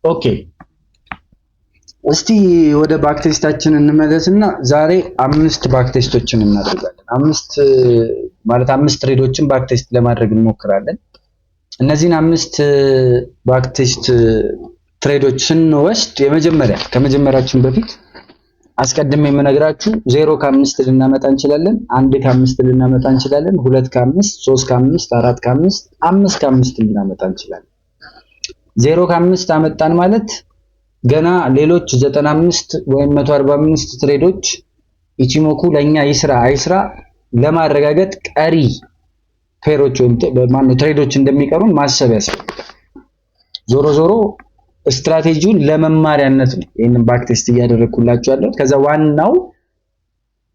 ኦኬ እስቲ ወደ ባክ ቴስታችን እንመለስና ዛሬ 5 ባክ ቴስቶችን እናደርጋለን። 5 ትሬዶችን ባክ ቴስት ለማድረግ እንሞክራለን። እነዚህን 5 ባክ ቴስት ትሬዶች ስንወስድ ከመጀመሪያችን በፊት አስቀድሜ የምነግራችሁ 0 ከ5 ልናመጣ እንችላለን፣ 1 ከ5 ልናመጣ እንችላለን፣ 2 ከ5፣ 3 ከ5፣ 4 ከ5፣ 5 ከ5 ልናመጣ እንችላለን። 0 ከ5 አመጣን ማለት ገና ሌሎች 95 ወይም 145 ትሬዶች ኢቺሞኩ ለኛ ይስራ አይስራ ለማረጋገጥ ቀሪ ፔሮች ወይም ትሬዶች እንደሚቀሩን ማሰብ ያስፈልጋል። ዞሮ ስትራቴጂውን ለመማሪያነት ነው ይሄንን ባክ ቴስት እያደረኩላችሁ ያለሁት። ከዛ ዋናው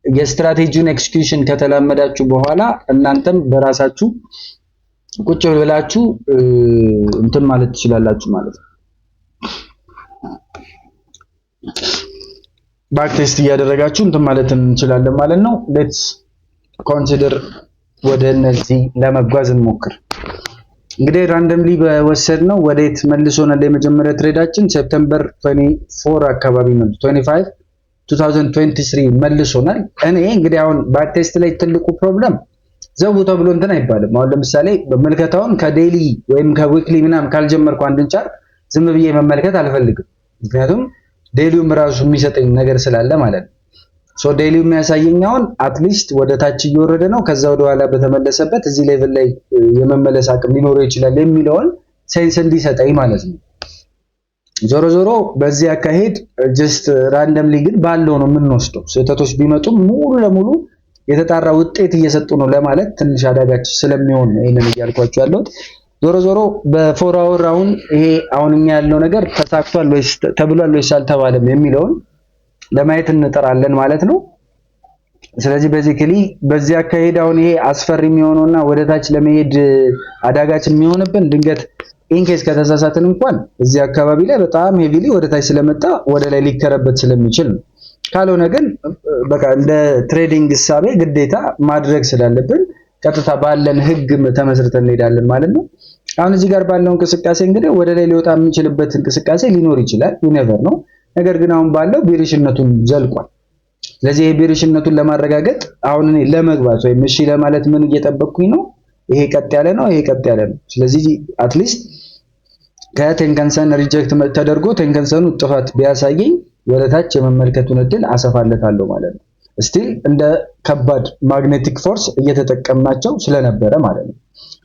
የስትራቴጂውን ኤክስኪዩሽን ከተላመዳችሁ በኋላ እናንተም በራሳችሁ ቁጭ ብላችሁ እንትን ማለት ትችላላችሁ ማለት ነው። ባክ ቴስት እያደረጋችሁ እንትን ማለት እንችላለን ማለት ነው። ሌትስ ኮንሲደር ወደ እነዚህ ለመጓዝ እንሞክር። እንግዲህ ራንደምሊ በወሰድነው ወዴት መልሶናል? የመጀመሪያ ትሬዳችን ሴፕቴምበር 24 አካባቢ ነው 25 2023 መልሶናል። እኔ እንግዲህ አሁን ባክ ቴስት ላይ ትልቁ ፕሮብለም ዘው ተብሎ እንትን አይባልም። አሁን ለምሳሌ በመልከታውን ከዴይሊ ወይም ከዊክሊ ምናምን ካልጀመርኩ አንድን ቻርት ዝም ብዬ መመልከት አልፈልግም። ምክንያቱም ዴይሊውም ራሱ የሚሰጠኝ ነገር ስላለ ማለት ነው። ሶ ዴይሊው የሚያሳየኝ አሁን አትሊስት ወደ ታች እየወረደ ነው፣ ከዛ ወደ ኋላ በተመለሰበት እዚህ ሌቭል ላይ የመመለስ አቅም ሊኖረው ይችላል የሚለውን ሴንስ እንዲሰጠኝ ማለት ነው። ዞሮ በዚህ አካሄድ ጀስት ራንደምሊ ግን ባለው ነው የምንወስደው። ስህተቶች ቢመጡም ሙሉ ለሙሉ የተጣራ ውጤት እየሰጡ ነው ለማለት ትንሽ አዳጋች ስለሚሆን ነው ይሄንን እያልኳችሁ ያለሁት። ዞሮ በፎር አወር አሁን ይሄ አሁን እኛ ያለው ነገር ተሳክቷል ወይስ ተብሏል ወይስ አልተባለም የሚለውን ለማየት እንጠራለን ማለት ነው። ስለዚህ ቤዚክሊ በዚህ አካሄድ አሁን ይሄ አስፈሪ የሚሆነውና ወደታች ለመሄድ አዳጋች የሚሆንብን ድንገት ኢንኬስ ከተሳሳትን እንኳን እዚህ አካባቢ ላይ በጣም ሄቪሊ ወደታች ስለመጣ ወደ ላይ ሊከረበት ስለሚችል ነው። ካልሆነ ግን በቃ እንደ ትሬዲንግ እሳቤ ግዴታ ማድረግ ስላለብን ቀጥታ ባለን ህግ ተመስርተን እንሄዳለን ማለት ነው። አሁን እዚህ ጋር ባለው እንቅስቃሴ እንግዲህ ወደ ላይ ሊወጣ የሚችልበት እንቅስቃሴ ሊኖር ይችላል፣ ዩኒቨር ነው። ነገር ግን አሁን ባለው ቢሪሽነቱን ዘልቋል። ስለዚህ የቢሪሽነቱን ለማረጋገጥ አሁን እኔ ለመግባት ወይም እሺ ለማለት ምን እየጠበቅኩኝ ነው? ይሄ ቀጥ ያለ ነው፣ ይሄ ቀጥ ያለ ነው። ስለዚህ አትሊስት ከቴንከንሰን ሪጀክት ተደርጎ ቴንከንሰኑ ጥፋት ቢያሳየኝ ወደታች የመመልከቱን እድል አሰፋለታለሁ ማለት ነው። ስቲል እንደ ከባድ ማግኔቲክ ፎርስ እየተጠቀምናቸው ስለነበረ ማለት ነው።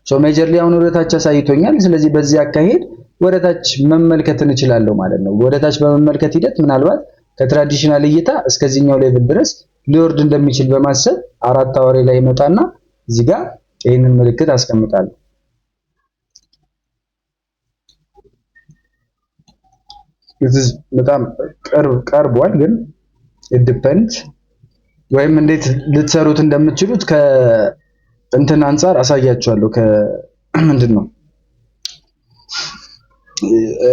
ሶ ሜጀርሊ አሁን ወደታች አሳይቶኛል። ስለዚህ በዚህ አካሄድ ወደታች መመልከት እንችላለን ማለት ነው። ወደታች በመመልከት ሂደት ምናልባት ከትራዲሽናል እይታ እስከዚህኛው ሌቭል ድረስ ሊወርድ እንደሚችል በማሰብ 4 አወሬ ላይ መጣና እዚህ ጋር ይሄንን ምልክት አስቀምጣለሁ። this በጣም ቀርቧል፣ ግን it depends ወይም እንዴት ልትሰሩት እንደምትችሉት ከእንትን አንፃር አሳያችኋለሁ። ምንድነው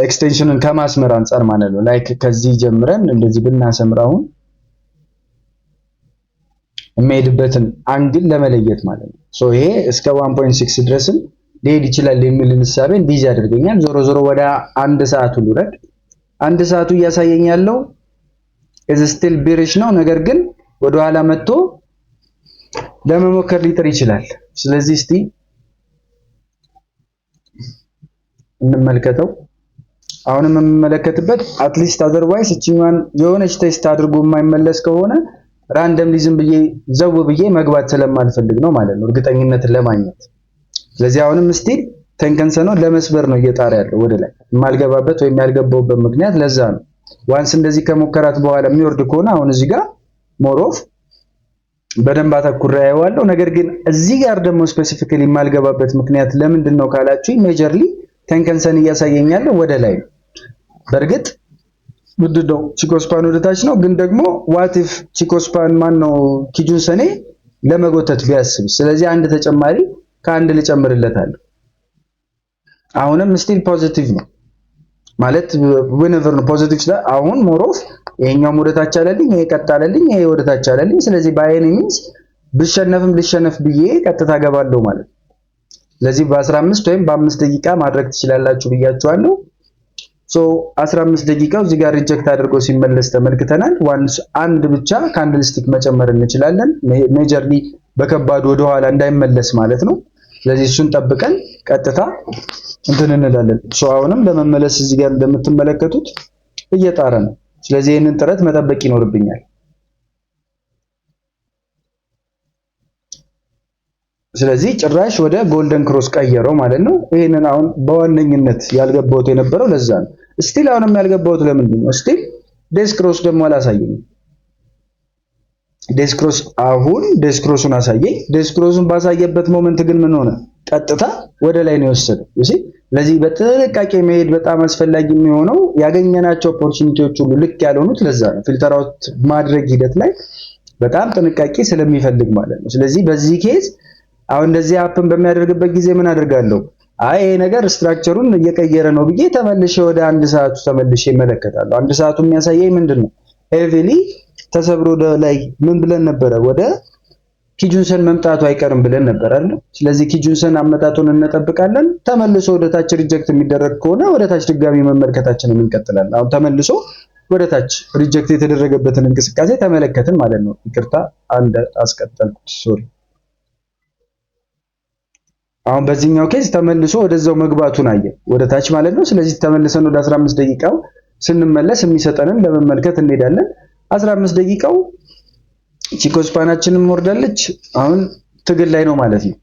ኤክስቴንሽንን ከማስመር አንፃር ማለት ነው። ላይክ ከዚህ ጀምረን እንደዚህ ብናሰምራው የሚሄድበትን አንግል ለመለየት ማለት ነው። ሶ ይሄ እስከ 1.6 ድረስም ሊሄድ ይችላል የሚል ምሳሌ እንዲህ ያደርገኛል። ዞሮ ወደ 1 ሰዓት ልውረድ። 1 ሰዓቱ እያሳየኝ ያለው is still bearish ነው። ነገር ግን ወደ ኋላ መጥቶ ለመሞከር ሊጥር ይችላል። ስለዚህ እስቲ እንመልከተው። አሁንም የምመለከትበት አትሊስት አዘርዋይስ እቺኛን የሆነች ቴስት አድርጎ የማይመለስ ከሆነ ራንደምሊ ዝም ብዬ ዘው ብዬ መግባት ስለማልፈልግ ነው ማለት ነው፣ እርግጠኝነትን ለማግኘት። ስለዚህ አሁንም ስቲል ቴንከንሰኑ ለመስበር ነው እየጣረ ያለው ወደ ላይ። የማልገባበት ወይም ያልገባውበት ምክንያት ለዛ ነው። ዋንስ እንደዚህ ከሞከራት በኋላ የሚወርድ ከሆነ አሁን እዚህ ጋር ሞሮፍ በደንብ አተኩሬ አየዋለሁ። ነገር ግን እዚህ ጋር ደግሞ ስፔሲፊካሊ የማልገባበት ምክንያት ለምንድን ነው ካላችሁ ሜጀርሊ ቴንከንሰን እያሳየኛል ወደ ላይ ነው። በእርግጥ ምንድነው ቺኮስፓን ወደ ታች ነው፣ ግን ደግሞ ዋት ኢፍ ቺኮስፓን ነው ኪጁንሰኔ ለመጎተት ቢያስብ። ስለዚህ አንድ ተጨማሪ ከአንድ ልጨምርለታለሁ። አሁንም ስቲል ፖዚቲቭ ነው ማለት whenever ነው ፖዚቲቭ ላይ አሁን ሞሮፍ ይሄኛው ወደ ታች አለልኝ፣ ይሄ ቀጥ አለልኝ፣ ይሄ ወደ ታች አለልኝ። ስለዚህ ባይኔ ሚንስ ብሸነፍም ልሸነፍ ብዬ ቀጥታ ገባለሁ ማለት ነው። ስለዚህ በ15 ወይም በ5 ደቂቃ ማድረግ ትችላላችሁ ብያችኋለሁ። ሶ 15 ደቂቃው እዚህ ጋር ሪጀክት አድርጎ ሲመለስ ተመልክተናል። አንድ ብቻ ካንድል ስቲክ መጨመር እንችላለን፣ ሜጀርሊ በከባዱ ወደ ኋላ እንዳይመለስ ማለት ነው። ስለዚህ እሱን ጠብቀን ቀጥታ እንትን እንላለን። ሶ አሁንም ለመመለስ እዚህ ጋር እንደምትመለከቱት እየጣረ ነው። ስለዚህ ይህንን ጥረት መጠበቅ ይኖርብኛል። ስለዚህ ጭራሽ ወደ ጎልደን ክሮስ ቀየረው ማለት ነው። ይሄንን አሁን በዋነኝነት ያልገባሁት የነበረው ለዛ ነው። ስቲል አሁንም ያልገባሁት ለምንድን ነው? ስቲል ዴስ ክሮስ ደግሞ አላሳየኝም። ዴስ ክሮስ አሁን ዴስ ክሮሱን አሳየኝ። ዴስ ክሮሱን ባሳየበት ሞመንት ግን ምን ሆነ? ቀጥታ ወደ ላይ ነው የወሰደው። እሺ፣ ለዚህ በጥንቃቄ መሄድ በጣም አስፈላጊ የሚሆነው ያገኘናቸው ኦፖርቹኒቲዎች ሁሉ ልክ ያልሆኑት ለዛ ነው። ፊልተር አውት ማድረግ ሂደት ላይ በጣም ጥንቃቄ ስለሚፈልግ ማለት ነው። ስለዚህ በዚህ ኬዝ አሁን እንደዚህ ሀፕን በሚያደርግበት ጊዜ ምን አደርጋለሁ? አይ ይሄ ነገር ስትራክቸሩን እየቀየረ ነው ብዬ ተመልሼ ወደ አንድ ሰዓቱ ተመልሼ እመለከታለሁ። አንድ ሰዓቱ የሚያሳየኝ ምንድነው? ሄቪሊ ተሰብሮ ላይ ምን ብለን ነበረ? ወደ ኪጁንሰን መምጣቱ አይቀርም ብለን ነበር አይደል? ስለዚህ ኪጁንሰን አመጣጡን እንጠብቃለን። ተመልሶ ወደ ታች ሪጀክት የሚደረግ ከሆነ ወደ ታች ድጋሚ መመልከታችንን እንቀጥላለን። አሁን ተመልሶ ወደ ታች ሪጀክት የተደረገበትን እንቅስቃሴ ተመለከትን ማለት ነው። ይቅርታ አንድ አስቀጠልኩት፣ ሶሪ። አሁን በዚህኛው ኬዝ ተመልሶ ወደዛው መግባቱን አየን ወደ ታች ማለት ነው። ስለዚህ ተመልሰን ወደ 15 ደቂቃው ስንመለስ የሚሰጠንን ለመመልከት እንሄዳለን። 15 ደቂቃው ቺኮስፓናችንም ወርዳለች። አሁን ትግል ላይ ነው ማለት ነው።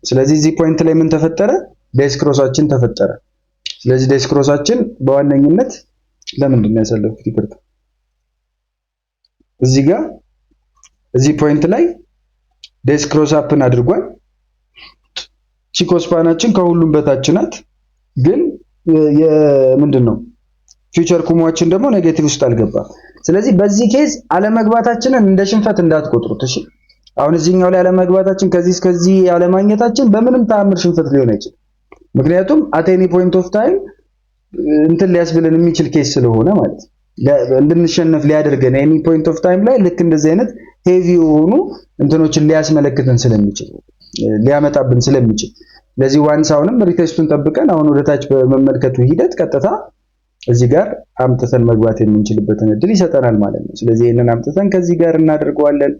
ስለዚህ እዚህ ፖይንት ላይ ምን ተፈጠረ? ዴስ ክሮሳችን ተፈጠረ። ስለዚህ ዴስ ክሮሳችን በዋነኝነት ለምንድን ነው ያሳለፍኩት? ይቅርታ እዚህ ጋር እዚህ ፖይንት ላይ ዴስ ክሮስ አፕን አድርጓል። ቺኮስፓናችን ከሁሉም በታች ናት፣ ግን ምንድነው ፊውቸር ኩሟችን ደግሞ ኔጌቲቭ ውስጥ አልገባም። ስለዚህ በዚህ ኬዝ አለመግባታችንን እንደ ሽንፈት እንዳትቆጥሩት እሺ። አሁን እዚህኛው ላይ አለመግባታችን ከዚህ እስከዚህ አለማግኘታችን በምንም ተአምር ሽንፈት ሊሆን አይችልም። ምክንያቱም አት ኤኒ ፖይንት ኦፍ ታይም እንትን ሊያስብለን የሚችል ኬዝ ስለሆነ ማለት ነው። እንድንሸነፍ ሊያደርገን ኤኒ ፖይንት ኦፍ ታይም ላይ ልክ እንደዚህ አይነት ሄቪ የሆኑ እንትኖችን ሊያስመለክተን ስለሚችል ሊያመጣብን ስለሚችል ለዚህ ዋንስ አሁንም ሪቴስቱን ጠብቀን አሁን ወደ ታች በመመልከቱ ሂደት ቀጥታ እዚህ ጋር አምጥተን መግባት የምንችልበትን እድል ይሰጠናል ማለት ነው። ስለዚህ ይሄንን አምጥተን ከዚህ ጋር እናደርገዋለን።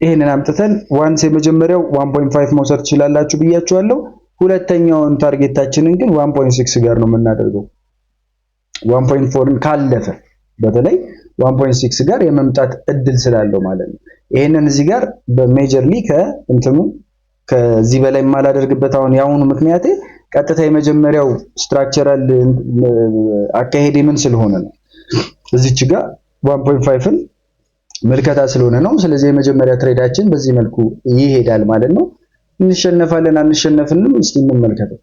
ይሄንን አምጥተን ዋንስ የመጀመሪያው 1.5 መውሰድ ትችላላችሁ ብያችኋለሁ። ሁለተኛውን ታርጌታችንን ግን 1.6 ጋር ነው የምናደርገው። 1.4ን ካለፈ በተለይ 1.6 ጋር የመምጣት እድል ስላለው ማለት ነው። ይሄንን እዚህ ጋር በሜጀርሊ ከእንትኑ ከዚህ በላይ ማላደርግበት አሁን ያውኑ ምክንያቴ ቀጥታ የመጀመሪያው ስትራክቸራል አካሄድ ምን ስለሆነ ነው እዚች ጋር 1.5ን መልከታ ስለሆነ ነው። ስለዚህ የመጀመሪያ ትሬዳችን በዚህ መልኩ ይሄዳል ማለት ነው። እንሸነፋለን አንሸነፍንም እስቲ እንመልከተው።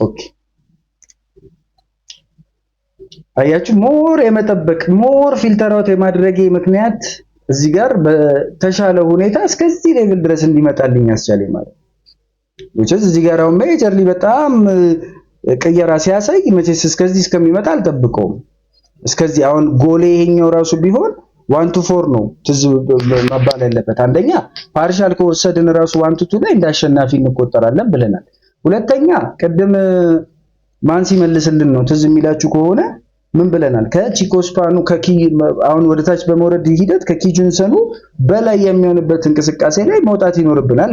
ኦኬ አያችሁ ሞር የመጠበቅ ሞር ፊልተር አውት የማድረግ ምክንያት እዚህ ጋር በተሻለ ሁኔታ እስከዚህ ሌቭል ድረስ እንዲመጣልኝ ያስቻለኝ ማለት ነው። እዚህ ጋር አሁን ሜጀርሊ በጣም ቅየራ ሲያሳይ መቼስ እስከዚህ እስከሚመጣ አልጠብቀውም። እስከዚህ አሁን ጎሌ ይሄኛው ራሱ ቢሆን 1 to 4 ነው ትዝ መባል ያለበት። አንደኛ ፓርሻል ከወሰድን ራሱ 1 to 2 ላይ እንዳሸናፊ እንቆጠራለን ብለናል። ሁለተኛ ቅድም ማን ሲመልስልን ነው ትዝ የሚላችሁ ከሆነ ምን ብለናል? ከቺኮስፓኑ አሁን ወደ ታች በመውረድ ሂደት ከኪጁንሰኑ በላይ የሚሆንበት እንቅስቃሴ ላይ መውጣት ይኖርብናል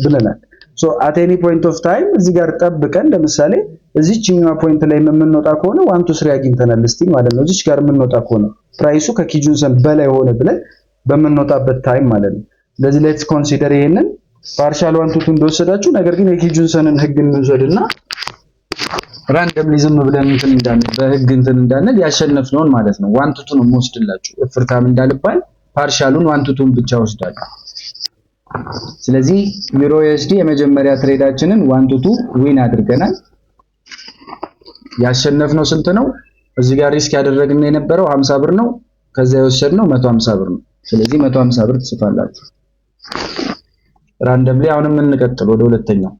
ብለናል። ሶ አት ኤኒ ፖይንት ኦፍ ታይም እዚህ ጋር ጠብቀን ለምሳሌ እዚህኛው ፖይንት ላይ የምንወጣ ከሆነ 1 to 3 አግኝተናል እስቲ ማለት ነው። እዚች ጋር የምንወጣ ከሆነ ፕራይሱ ከኪጁንሰን በላይ ሆነ ብለን በምንወጣበት ታይም ማለት ነው። ስለዚህ ሌትስ ኮንሲደር ይሄንን ፓርሻል 1 to 2 እንደወሰዳችሁ፣ ነገር ግን የኪጁንሰንን ህግ እንውሰድና ራንደምሊ ዝም ብለን እንትን እንዳንል በህግ እንትን እንዳንል ያሸነፍነውን ማለት ነው 1 to 2 ነው የምወስድላችሁ። ፍርካም እንዳልባል ፓርሻሉን 1 to 2 ብቻ ወስዳለሁ። ስለዚህ ዩሮ ዩኤስዲ የመጀመሪያ ትሬዳችንን 1 to 2 ዊን አድርገናል። ያሸነፍነው ስንት ነው? እዚህ ጋር ሪስክ ያደረግነው የነበረው 50 ብር ነው። ከዛ የወሰድነው 150 ብር ነው። ስለዚህ 150 ብር ትጽፋላችሁ ራንደምሊ። አሁንም እንቀጥል ወደ ሁለተኛው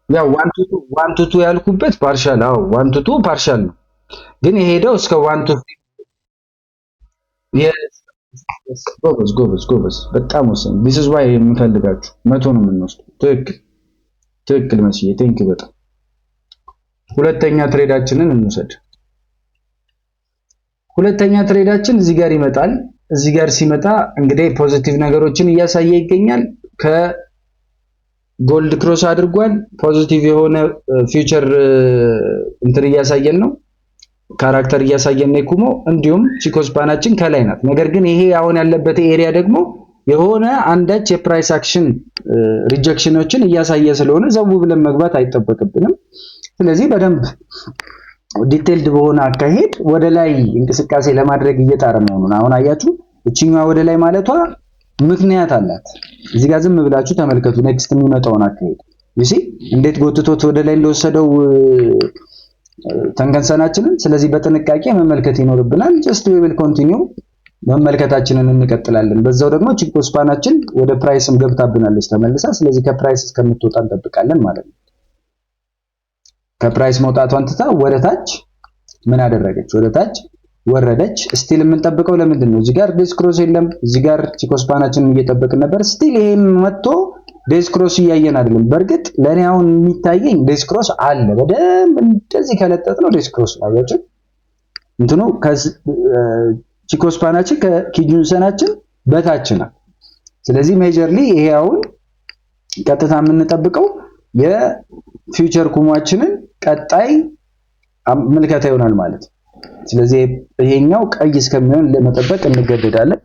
ያው 1 to 2 ያልኩበት ፓርሻል 1 to 2 ፓርሻል ነው፣ ግን የሄደው እስከ 1 to 3 ጎበዝ በጣም ወሰን this is why የምፈልጋችሁ 100 ነው የምንወስደው። ትክክል መስዬ ቴንክ በጣም ሁለተኛ ትሬዳችንን እንውሰድ። ሁለተኛ ትሬዳችን እዚህ ጋር ይመጣል። እዚህ ጋር ሲመጣ እንግዲህ ፖዚቲቭ ነገሮችን እያሳየ ይገኛል። ከጎልድ ክሮስ አድርጓል። ፖዚቲቭ የሆነ ፊውቸር እንትን እያሳየን ነው። ካራክተር እያሳየን ነው ኩሞ። እንዲሁም ቺኮስፓናችን ከላይ ናት። ነገር ግን ይሄ አሁን ያለበት ኤሪያ ደግሞ የሆነ አንዳች የፕራይስ አክሽን ሪጀክሽኖችን እያሳየ ስለሆነ ዘው ብለን መግባት አይጠበቅብንም። ስለዚህ በደንብ ዲቴይልድ በሆነ አካሄድ ወደ ላይ እንቅስቃሴ ለማድረግ እየጣረ መሆኑን አሁን አያችሁ። እቺኛዋ ወደ ላይ ማለቷ ምክንያት አላት። እዚህ ጋር ዝም ብላችሁ ተመልከቱ። ኔክስት የሚመጣውን አካሄድ እሺ፣ እንዴት ጎትቶት ወደ ላይ እንደወሰደው ተንከንሰናችንን። ስለዚህ በጥንቃቄ መመልከት ይኖርብናል። ጀስት ዊ ዊል ኮንቲኒው መመልከታችንን እንቀጥላለን። በዛው ደግሞ ቺኮስፓናችን ወደ ፕራይስም ገብታብናለች ተመልሳ። ስለዚህ ከፕራይስ እስከምትወጣ እንጠብቃለን ማለት ነው። ከፕራይስ መውጣቷን ትታ ወደ ታች ምን አደረገች? ወደ ታች ወረደች። ስቲል የምንጠብቀው ለምንድን ነው? እዚህ ጋር ዴስ ክሮስ የለም። እዚህ ጋር ቺኮስፓናችንን እየጠበቅን ነበር። ስቲል ይሄን መጥቶ ዴስ ክሮስ እያየን አይደለም። በእርግጥ ለኔ አሁን የሚታየኝ ዴስ ክሮስ አለ። በደንብ እንደዚህ ከለጠጥ ነው ዴስ ክሮስ አያችሁ። እንትኑ ቺኮስፓናችን ከኪጁንሰናችን በታች ነው። ስለዚህ ሜጀርሊ ይሄ አሁን ቀጥታ የምንጠብቀው የፊውቸር ኩሟችንን ቀጣይ ምልከታ ይሆናል ማለት ነው። ስለዚህ ይሄኛው ቀይ እስከሚሆን ለመጠበቅ እንገደዳለን።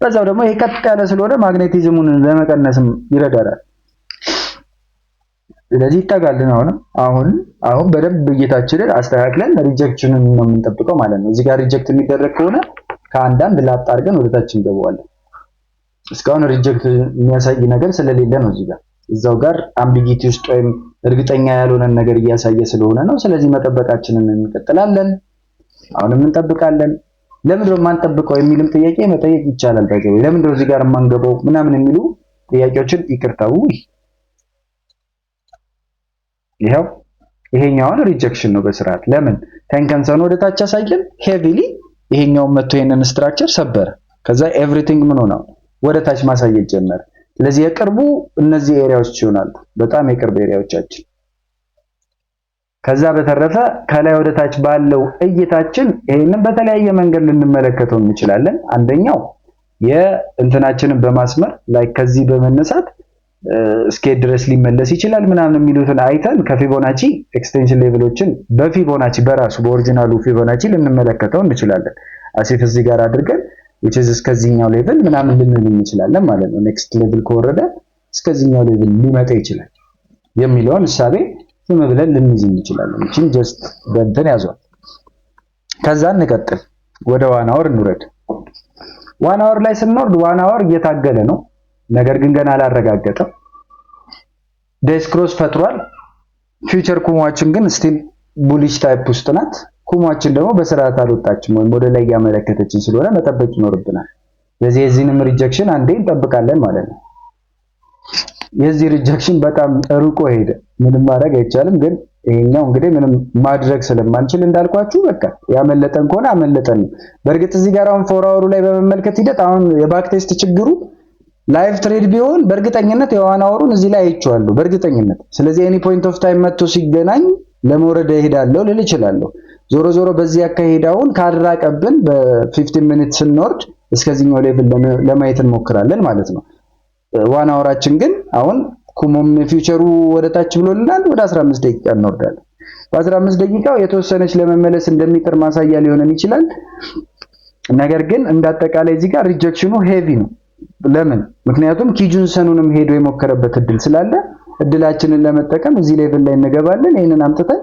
በዛው ደግሞ ይሄ ቀጥ ያለ ስለሆነ ማግኔቲዝሙን ለመቀነስም ይረዳናል። ስለዚህ ይጠጋልን። አሁን በደንብ እይታችንን አስተካክለን ሪጀክሽንን ነው የምንጠብቀው ማለት ነው። እዚህ ጋር ሪጀክት የሚደረግ ከሆነ ከአንዳንድ ላጥ አድርገን ወደታች እንገባዋለን። እስካሁን ሪጀክት የሚያሳይ ነገር ስለሌለ ነው እዚህ ጋር እዛው ጋር አምቢጊቲ ውስጥ ወይም እርግጠኛ ያልሆነን ነገር እያሳየ ስለሆነ ነው። ስለዚህ መጠበቃችንን እንቀጥላለን። አሁንም እንጠብቃለን። ለምንድነው የማንጠብቀው የሚልም ጥያቄ መጠየቅ ይቻላል። ታዲያ ለምንድነው እዚህ ጋር የማንገባው ምናምን የሚሉ ጥያቄዎችን ይቅርታው። ይሄኛውን ሪጀክሽን ነው በስርዓት ለምን ተንከንሰን ወደ ታች አሳየን ሄቪሊ። ይሄኛው መጥቶ የነን ስትራክቸር ሰበረ። ከዛ ኤቭሪቲንግ ምን ሆነ? ወደ ታች ማሳየት ጀመረ። ስለዚህ የቅርቡ እነዚህ ኤሪያዎች ይሆናሉ፣ በጣም የቅርብ ኤሪያዎቻችን። ከዛ በተረፈ ከላይ ወደ ታች ባለው እይታችን ይሄንን በተለያየ መንገድ ልንመለከተው እንችላለን። አንደኛው የእንትናችንን በማስመር ላይ ከዚህ በመነሳት ስኬት ድረስ ሊመለስ ይችላል ምናምን የሚሉትን አይተን ከፊቦናቺ ኤክስቴንሽን ሌቭሎችን በፊቦናቺ በራሱ በኦሪጂናሉ ፊቦናቺ ልንመለከተው እንችላለን። አሲፍ እዚህ ጋር አድርገን which is እስከዚህኛው ሌቭል ምናምን ልንል እንችላለን ማለት ነው። ኔክስት ሌቭል ከወረደ እስከዚህኛው ሌቭል ሊመጣ ይችላል የሚለውን እሳቤ ዝም ብለን ልንይዝ እንችላለን። እቺን ጀስት በእንትን ያዟል። ከዛ እንቀጥል፣ ወደ ዋን አወር እንውረድ። ዋን አወር ላይ ስንወርድ ዋን አወር እየታገለ ነው፣ ነገር ግን ገና አላረጋገጠም። ዴስ ክሮስ ፈጥሯል። ፊውቸር ኩሟችን ግን ስቲል ቡሊሽ ታይፕ ውስጥ ናት። ኩሟችን ደግሞ በስርዓት አልወጣችም ወይም ወደ ላይ ያመለከተችን ስለሆነ መጠበቅ ይኖርብናል። ስለዚህ የዚህንም ሪጀክሽን አንዴ እንጠብቃለን ማለት ነው። የዚህ ሪጀክሽን በጣም ሩቆ ሄደ፣ ምንም ማድረግ አይቻልም። ግን ይሄኛው እንግዲህ ምንም ማድረግ ስለማንችል እንዳልኳችሁ በቃ ያመለጠን ከሆነ አመለጠን። በእርግጥ እዚህ ጋር አሁን ፎር አወሩ ላይ በመመልከት ሂደት አሁን የባክ ቴስት ችግሩ ላይቭ ትሬድ ቢሆን በእርግጠኝነት የዋን አወሩን እዚህ ላይ አይቼዋለሁ በእርግጠኝነት። ስለዚህ ኤኒ ፖይንት ኦፍ ታይም መጥቶ ሲገናኝ ለመውረድ እሄዳለሁ ልል እችላለሁ። ዞሮ በዚህ አካሄዳውን ካራቀብን በ15 ሚኒት ስንወርድ እስከዚህኛው ሌቭል ለማየት እንሞክራለን ማለት ነው። ዋን አወራችን ግን አሁን ኩሞም ፊውቸሩ ወደ ታች ብሎልናል። ወደ 15 ደቂቃ እንወርዳለን። በ15 ደቂቃው የተወሰነች ለመመለስ እንደሚጥር ማሳያ ሊሆነን ይችላል። ነገር ግን እንዳጠቃላይ እዚህ ጋር ሪጀክሽኑ ሄቪ ነው። ለምን? ምክንያቱም ኪጁንሰኑንም ሄዶ የሞከረበት እድል ስላለ እድላችንን ለመጠቀም እዚህ ሌቭል ላይ እንገባለን። ይሄንን አምጥተን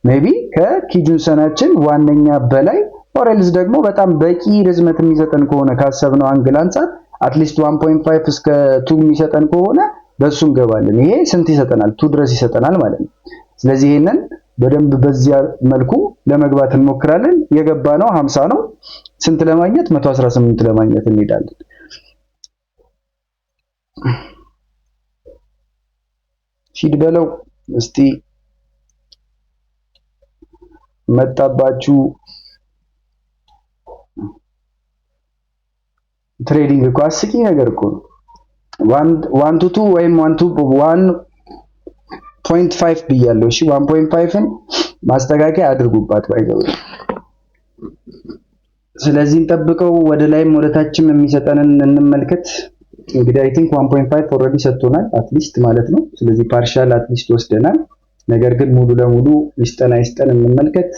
ሜቢ ከኪጁንሰናችን ዋነኛ በላይ ኦሬልስ ደግሞ በጣም በቂ ርዝመት የሚሰጠን ከሆነ ካሰብነው አንግል አንፃር አትሊስት 1.5 እስከ 2 የሚሰጠን ከሆነ በሱ እንገባለን። ይሄ ስንት ይሰጠናል? 2 ድረስ ይሰጠናል ማለት ነው። ስለዚህ ይሄንን በደንብ በዚያ መልኩ ለመግባት እንሞክራለን። የገባነው 50 ነው። ስንት ለማግኘት? 118 ለማግኘት እንሄዳለን። ሂድ በለው እስቲ መጣባችሁ። ትሬዲንግ እኮ አስቂኝ ነገር እኮ ነው። 1 to 2 ወይም 1 to 1.5 ብያለሁ። እሺ 1.5ን ማስተካከያ አድርጉባት ባይዘው። ስለዚህ እንጠብቀው፣ ወደ ላይም ወደ ታችም የሚሰጠንን እንመልከት። እንግዲህ አይ ቲንክ 1.5 ኦልሬዲ ሰጥቶናል አትሊስት ማለት ነው። ስለዚህ ፓርሻል አትሊስት ወስደናል። ነገር ግን ሙሉ ለሙሉ ይስጠን አይስጠን እንመልከት።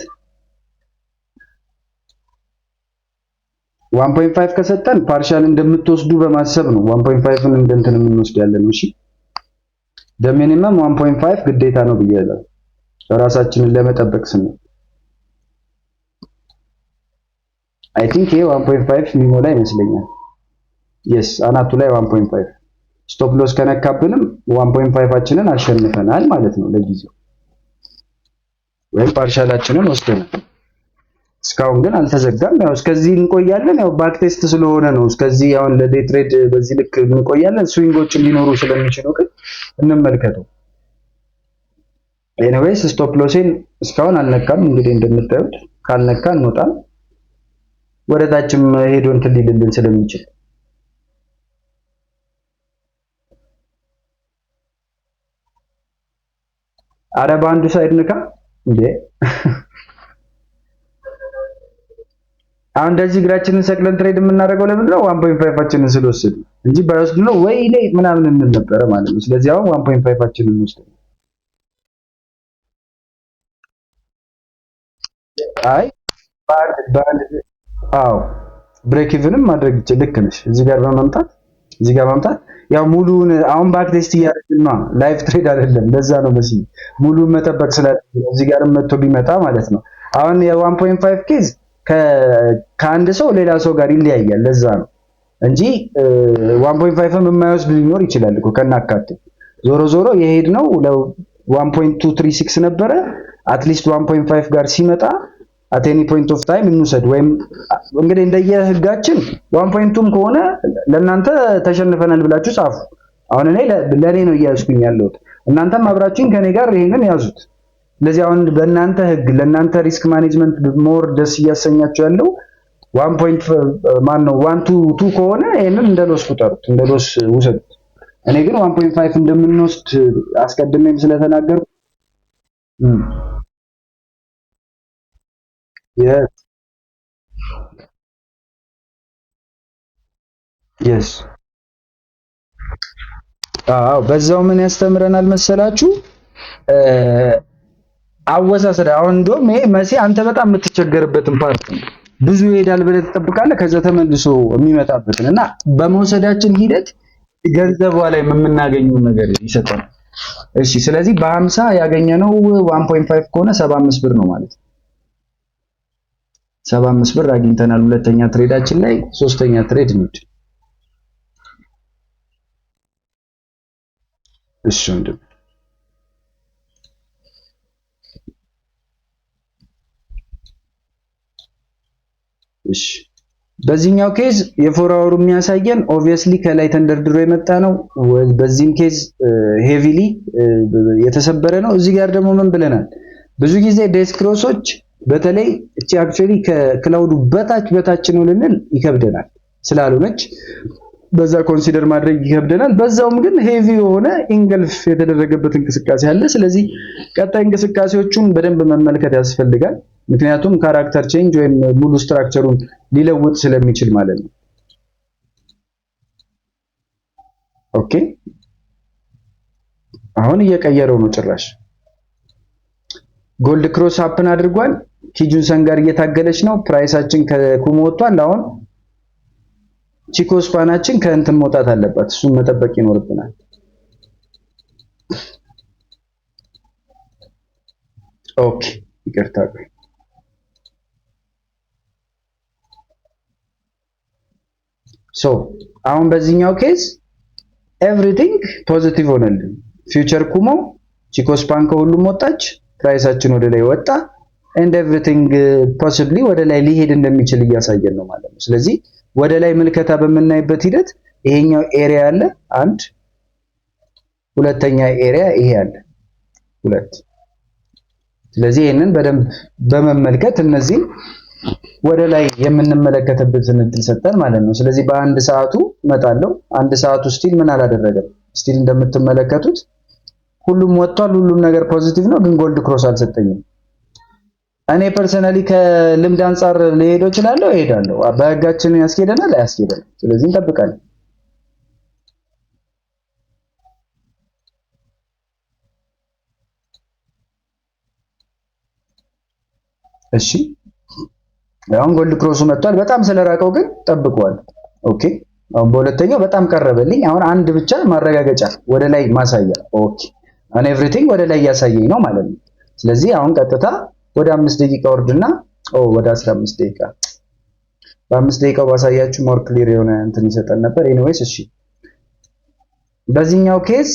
1.5 ከሰጠን ፓርሻል እንደምትወስዱ በማሰብ ነው 1.5ን እንደንትን የምንወስድ ያለነው። እሺ ሚኒመም 1.5 ግዴታ ነው ብያለሁ ራሳችንን ለመጠበቅ ስንል። አይ ቲንክ ይሄ 1.5 የሚሞላ ይመስለኛል። የስ አናቱ ላይ 1.5 ስቶፕ ሎስ ከነካብንም 1.5አችንን አሸንፈናል ማለት ነው ለጊዜው፣ ወይም ፓርሻላችንን ወስደናል። እስካሁን ግን አልተዘጋም። ያው እስከዚህ እንቆያለን። ያው ባክ ቴስት ስለሆነ ነው እስከዚህ። አሁን ለዴይ ትሬድ በዚህ ልክ እንቆያለን። ስዊንጎች ሊኖሩ ስለሚችሉ ግን እንመልከተው። ኤኒዌይስ ስቶፕ ሎሴን እስካሁን አልነካም። እንግዲህ እንደምታዩት ካልነካ እንወጣም። ወደታችም ሄዶ እንትን ሊልልን ስለሚችል አረ በአንዱ ሳይድ ንካ እንዴ! አሁን እንደዚህ እግራችንን ሰቅለን ትሬድ የምናደርገው ለምንድን ነው? 1.5አችንን ስለወሰድ እንጂ ባይወስድ ነው ወይ ላይ ምናምን እንል ነበረ ማለት ነው። ስለዚህ አሁን 1.5አችንን ወስደን አይ አዎ ብሬክ ኢቭንም ማድረግ ይችላል። ልክ ነሽ። እዚህ ጋር በመምጣት እዚህ ጋር መምጣት ያው ሙሉን አሁን ባክ ቴስት እያደረግን ነው። ላይቭ ትሬድ አይደለም። ለዛ ነው መሲ ሙሉን መጠበቅ ስላለ እዚህ ጋር መጥቶ ቢመጣ ማለት ነው። አሁን የ1.5 ኬዝ ከአንድ ሰው ሌላ ሰው ጋር ይለያያል። ለዛ ነው እንጂ 1.5ም የማይወስድ ሊኖር ይችላል እኮ ከናካቴ። ዞሮ ዞሮ የሄድነው ለ1.236 ነበረ። አትሊስት 1.5 ጋር ሲመጣ at any point of time እንውሰድ። ወይም እንግዲህ እንደየህጋችን 1.2ም ከሆነ ለእናንተ ተሸንፈናል ብላችሁ ጻፉ። አሁን ለኔ ነው እያስኩኝ ያለሁት፣ እናንተም አብራችሁኝ ከኔ ጋር ይሄንን ያዙት። ስለዚህ አሁን በእናንተ ህግ ለእናንተ ሪስክ ማኔጅመንት ሞር ደስ እያሰኛችሁ ያለው 1 to 2 ከሆነ ይሄንን እንደ ሎስ ቁጠሩት፣ እንደ ሎስ ውሰዱት። እኔ ግን 1.5 እንደምንወስድ አስቀድሜም ስለተናገርኩ yes አዎ በዛው ምን ያስተምረናል መሰላችሁ? አወሳሰድ። አሁን እንደውም ይሄ መሲ አንተ በጣም የምትቸገርበትን ፓርት ነው። ብዙ ይሄዳል ብለህ ትጠብቃለህ፣ ከዛ ተመልሶ የሚመጣበትን እና በመውሰዳችን ሂደት ገንዘቧ ላይ የምናገኘው ነገር ይሰጣል። እሺ ስለዚህ በ50 ያገኘነው 1.5 ከሆነ 75 ብር ነው ማለት ነው። 75 ብር አግኝተናል ሁለተኛ ትሬዳችን ላይ። ሶስተኛ ትሬድ እንሂድ። እሺ ወንድም እሺ በዚህኛው ኬዝ የፎር አወሩ የሚያሳየን ኦብቪየስሊ ከላይ ተንደርድሮ የመጣ ነው። በዚህም ኬዝ ሄቪሊ የተሰበረ ነው። እዚህ ጋር ደግሞ ምን ብለናል? ብዙ ጊዜ ዴስክ ክሮሶች በተለይ እቺ አክቹአሊ ከክላውዱ በታች ነው ልንል ይከብደናል ስላልሆነች በዛ ኮንሲደር ማድረግ ይከብደናል። በዛውም ግን ሄቪ የሆነ ኢንገልፍ የተደረገበት እንቅስቃሴ አለ። ስለዚህ ቀጣይ እንቅስቃሴዎቹን በደንብ መመልከት ያስፈልጋል። ምክንያቱም ካራክተር ቼንጅ ወይም ሙሉ ስትራክቸሩን ሊለውጥ ስለሚችል ማለት ነው። ኦኬ አሁን እየቀየረው ነው ጭራሽ። ጎልድ ክሮስ አፕን አድርጓል። ኪጁንሰን ጋር እየታገለች ነው። ፕራይሳችን ከኩሞ ወጥቷል። አሁን ቺኮ ስፓናችን ከእንትን መውጣት አለባት። እሱን መጠበቅ ይኖርብናል። ኦኬ ይቅርታ። ሶ አሁን በዚህኛው ኬዝ ኤቭሪቲንግ ፖዚቲቭ ሆነልን። ፊውቸር ኩሞ ቺኮ ስፓን ከሁሉም ወጣች። ፕራይሳችን ወደ ላይ ወጣ and everything possibly ወደ ላይ ሊሄድ እንደሚችል እያሳየን ነው ማለት ነው። ስለዚህ ወደ ላይ ምልከታ በምናይበት ሂደት ይሄኛው ኤሪያ አለ አንድ፣ ሁለተኛ ኤሪያ ይሄ አለ ሁለት። ስለዚህ ይሄንን በደንብ በመመልከት እነዚህን ወደ ላይ የምንመለከትበትን እድል ሰጠን ማለት ነው። ስለዚህ በአንድ ሰዓቱ እመጣለሁ። አንድ ሰዓቱ ስቲል ምን አላደረገም። ስቲል እንደምትመለከቱት ሁሉም ወጥቷል። ሁሉም ነገር ፖዚቲቭ ነው፣ ግን ጎልድ ክሮስ አልሰጠኝም። እኔ ፐርሰናሊ ከልምድ አንጻር ልሄደው እችላለሁ፣ እሄዳለሁ። በህጋችን ያስኬደናል አያስኬደንም። ስለዚህ እንጠብቃለን። እሺ አሁን ጎልድ ክሮሱ መጥቷል። በጣም ስለራቀው ግን ጠብቀዋል። ኦኬ አሁን በሁለተኛው በጣም ቀረበልኝ። አሁን አንድ ብቻ ማረጋገጫ ወደ ላይ ማሳያ። ኦኬ አሁን ኤቭሪቲንግ ወደ ላይ እያሳየኝ ነው ማለት ነው። ስለዚህ አሁን ቀጥታ ወደ 5 ደቂቃ ወርድና ወደ 15 ደቂቃ በ5 ደቂቃው ባሳያችሁ ሞር ክሊር የሆነ እንትን ይሰጠን ነበር። ኤኒዌይስ እሺ በዚህኛው ኬስ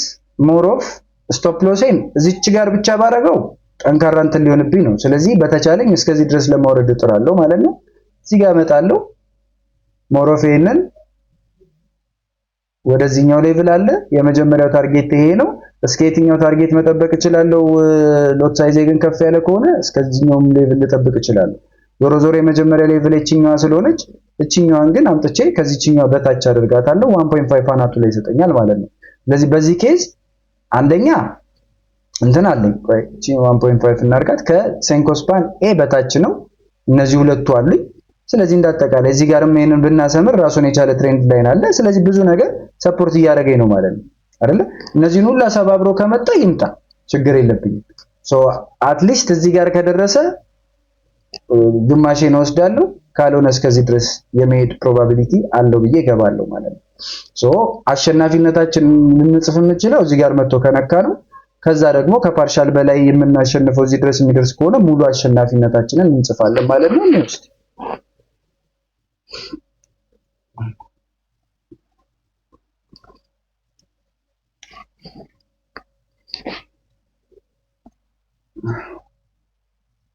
ሞር ኦፍ ስቶፕ ሎሴን እዚች ጋር ብቻ ባረገው ጠንካራ እንትን ሊሆንብኝ ነው። ስለዚህ በተቻለኝ እስከዚህ ድረስ ለማውረድ እጥራለሁ ማለት ነው። እዚህ ጋር እመጣለሁ። ሞር ኦፍ ይሄንን ወደዚህኛው ሌቭል አለ። የመጀመሪያው ታርጌት ይሄ ነው። እስከ የትኛው ታርጌት መጠበቅ እችላለሁ? ሎት ሳይዝ ግን ከፍ ያለ ከሆነ እስከዚህኛውም ሌቭል ልጠብቅ እችላለሁ። ዞሮ ዞሮ የመጀመሪያ ሌቭል እቺኛዋ ስለሆነች እቺኛዋን ግን አምጥቼ ከዚህኛው በታች አደርጋታለሁ። 1.5 አናቱ ላይ ይሰጠኛል ማለት ነው። ስለዚህ በዚህ ኬዝ አንደኛ እንትን አለኝ። ቆይ እቺ 1.5 እናርጋት። ከሴንኮስፓን ኤ በታች ነው። እነዚህ ሁለቱ አሉኝ። ስለዚህ እንዳጠቃላይ እዚህ ጋርም ይሄንን ብናሰምር ራሱን የቻለ ትሬንድ ላይን አለ። ስለዚህ ብዙ ነገር ሰፖርት እያደረገኝ ነው ማለት ነው አይደለ? እነዚህን ሁሉ አሰባብሮ ከመጣ ይምጣ፣ ችግር የለብኝም። ሶ አትሊስት እዚህ ጋር ከደረሰ ግማሼን ወስዳለሁ። ካልሆነ እስከዚህ ድረስ የመሄድ ፕሮባቢሊቲ አለው ብዬ ገባለሁ ማለት ነው። ሶ አሸናፊነታችን ልንጽፍ የምንችለው እዚህ ጋር መጥቶ ከነካ ነው። ከዛ ደግሞ ከፓርሻል በላይ የምናሸንፈው እዚህ ድረስ የሚደርስ ከሆነ ሙሉ አሸናፊነታችንን እንጽፋለን ማለት ነው። ኔክስት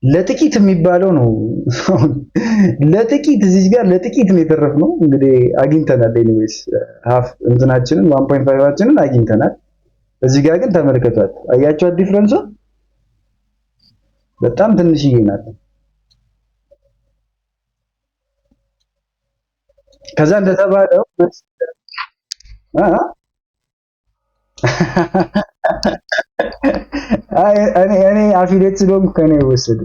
ለጥቂት የሚባለው ነው። ለጥቂት እዚህ ጋር ለጥቂት ነው የተረፍነው። እንግዲህ አግኝተናል። ኤኒዌይስ ሃፍ እንትናችንን 1.5 አግኝተናል። እዚህ ጋር ግን ተመልከቷት። አያችኋት ዲፍረንሷ በጣም ትንሽዬ ናት። ከዛ እንደተባለው እኔ አፊሌት ስለሆንኩ ከኔ ወሰዱ።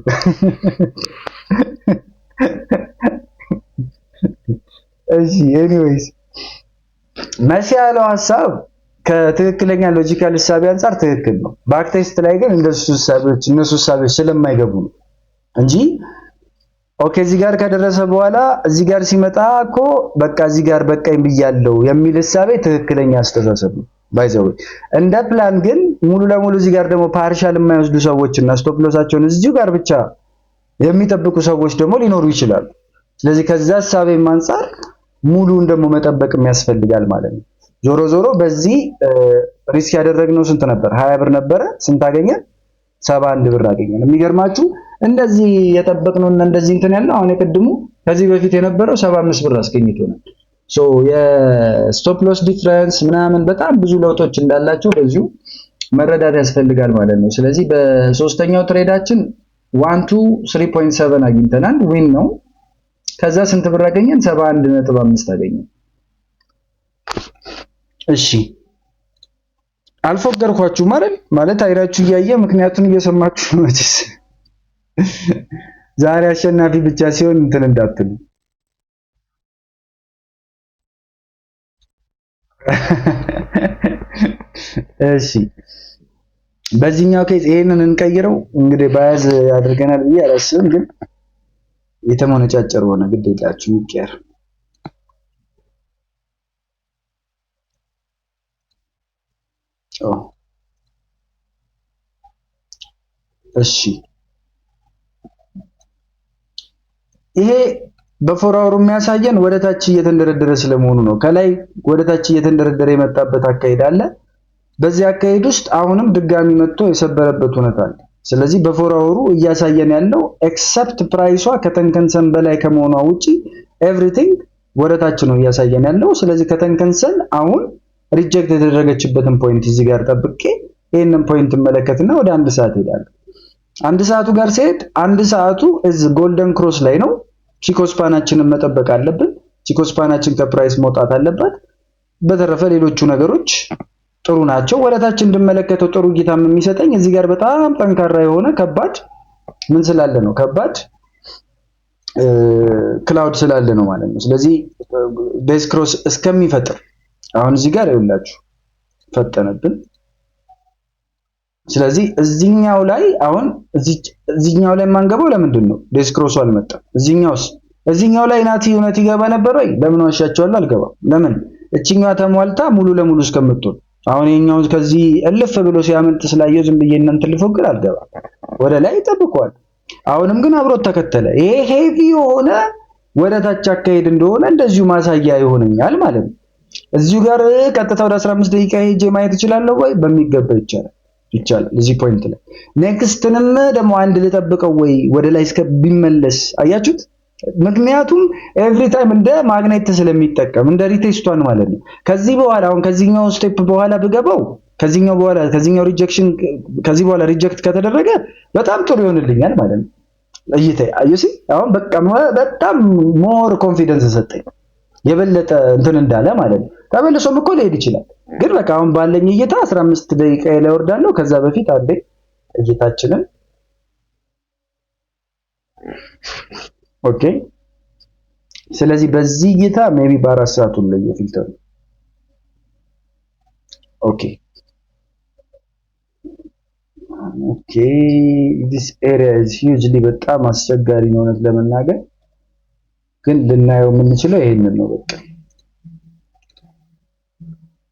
እሺ ኤኒዌይስ መሲ ያለው ሀሳብ ከትክክለኛ ሎጂካል ሐሳብ አንፃር ትክክል ነው። ባክ ቴስት ላይ ግን እነሱ ሐሳቦች ስለማይገቡ ነው እንጂ ኦኬ እዚህ ጋር ከደረሰ በኋላ እዚህ ጋር ሲመጣ እኮ በቃ እዚህ ጋር በቃኝ ብያለሁ የሚል ሐሳቤ ትክክለኛ አስተሳሰብ ነው። ባይዘው እንደ ፕላን ግን ሙሉ ለሙሉ እዚህ ጋር ደግሞ ፓርሻል የማይወስዱ ሰዎችና ስቶፕ ሎሳቸውን እዚሁ ጋር ብቻ የሚጠብቁ ሰዎች ደግሞ ሊኖሩ ይችላሉ። ስለዚህ ከዛ ሐሳቤም አንፃር ሙሉን ደግሞ መጠበቅ ያስፈልጋል ማለት ነው። ዞሮ ዞሮ በዚህ ሪስክ ያደረግነው ስንት ነበር? 20 ብር ነበረ። ስንት አገኘን? 71 ብር አገኘን። የሚገርማችሁ እንደዚህ የጠበቅነው እና እንደዚህ እንትን ያለው አሁን የቅድሙ ከዚህ በፊት የነበረው 75 ብር አስገኝቶናል። ሶ የስቶፕ ሎስ ዲፍረንስ ምናምን በጣም ብዙ ለውጦች እንዳላቸው በዚሁ መረዳት ያስፈልጋል ማለት ነው። ስለዚህ በሶስተኛው ትሬዳችን 1 to 3.7 አግኝተናል። ዊን ነው። ከዛ ስንት ብር አገኘን? 71.5 አገኘን። እሺ አልፎገርኳችሁ ማለት አይራችሁ እያየ ምክንያቱም እየሰማችሁ ነው። ዛሬ አሸናፊ ብቻ ሲሆን እንትን እንዳትሉ። እሺ በዚህኛው ኬዝ ይሄንን እንቀይረው። እንግዲህ ባያዝ ያድርገናል ብዬ አላስብም፣ ግን የተሞነጫጨር ሆነ ግድ የላችሁ ይቀር። እሺ ይሄ በፎራወሩ የሚያሳየን ወደ ታች እየተንደረደረ ስለመሆኑ ነው። ከላይ ወደ ታች እየተንደረደረ የመጣበት አካሄድ አለ። በዚህ አካሄድ ውስጥ አሁንም ድጋሚ መጥቶ የሰበረበት ሁኔታ አለ። ስለዚህ በፎራወሩ እያሳየን ያለው ኤክሰፕት ፕራይሷ ከተንከንሰን በላይ ከመሆኗ ውጪ ኤቭሪቲንግ ወደ ታች ነው እያሳየን ያለው። ስለዚህ ከተንከንሰን አሁን ሪጀክት የተደረገችበትን ፖይንት እዚህ ጋር ጠብቄ ይሄንን ፖይንት መለከትና ወደ 1 ሰዓት ሄዳለሁ። 1 ሰዓቱ ጋር ሲሄድ 1 ሰዓቱ ጎልደን ክሮስ ላይ ነው። ቺኮስፓናችንን መጠበቅ አለብን። ቺኮስፓናችን ከፕራይስ መውጣት አለበት። በተረፈ ሌሎቹ ነገሮች ጥሩ ናቸው። ወደታች እንድመለከተው ጥሩ እይታም የሚሰጠኝ እዚህ ጋር በጣም ጠንካራ የሆነ ከባድ ምን ስላለ ነው? ከባድ ክላውድ ስላለ ነው ማለት ነው። ስለዚህ ቤዝ ክሮስ እስከሚፈጥር አሁን እዚህ ጋር ይኸውላችሁ ፈጠነብን። ስለዚህ እዚህኛው ላይ አሁን እዚህኛው ላይ ማንገባው ለምንድን ነው? ቤዝ ክሮሱ አልመጣም። እዚህኛው ላይ ናቲ እውነት ይገባ ነበር ወይ? ለምን ዋሻቸዋለሁ? አልገባም። ለምን? እቺኛዋ ተሟልታ ሙሉ ለሙሉ እስከምትሆን አሁን የኛው ከዚህ እልፍ ብሎ ሲያመልጥ ስላየው ዝም ብዬ እናንተ ልፎግር አልገባም። ወደ ላይ ይጠብቀዋል። አሁንም ግን አብሮት ተከተለ። ይሄ ሄቪ የሆነ ወደ ታች አካሄድ እንደሆነ እንደዚሁ ማሳያ ይሆነኛል ማለት ነው። እዚሁ ጋር ቀጥታ ወደ 15 ደቂቃ ሄጄ ማየት እችላለሁ ወይ? በሚገባ ይቻላል። እዚህ ፖይንት ላይ ኔክስትንም ደግሞ አንድ ልጠብቀው ወይ ወደ ላይ እስከሚመለስ አያችሁት? ምክንያቱም ኤቭሪ ታይም እንደ ማግኔት ስለሚጠቀም እንደ ሪቴስቷን ማለት ነው። ከዚህ በኋላ አሁን ከዚህኛው ስቴፕ በኋላ ብገባው ከዚህኛው ሪጀክሽን ከዚህ በኋላ ሪጀክት ከተደረገ በጣም ጥሩ ይሆንልኛል ማለት ነው። እይታይ አዩሲ አሁን በቃ በጣም ሞር ኮንፊደንስ ሰጠኝ የበለጠ እንትን እንዳለ ማለት ነው። ተመልሶም እኮ ሊሄድ ይችላል፣ ግን በቃ አሁን ባለኝ እይታ 15 ደቂቃ ላይ ወርዳለሁ። ከዛ በፊት አንዴ እይታችንን ኦኬ። ስለዚህ በዚህ እይታ ሜቢ በ4 ሰዓቱን ላይ ፊልተሩ ኦኬ this area is hugely በጣም አስቸጋሪ ነው እውነት ለመናገር፣ ግን ልናየው የምንችለው ይሄንን ነው በቃ።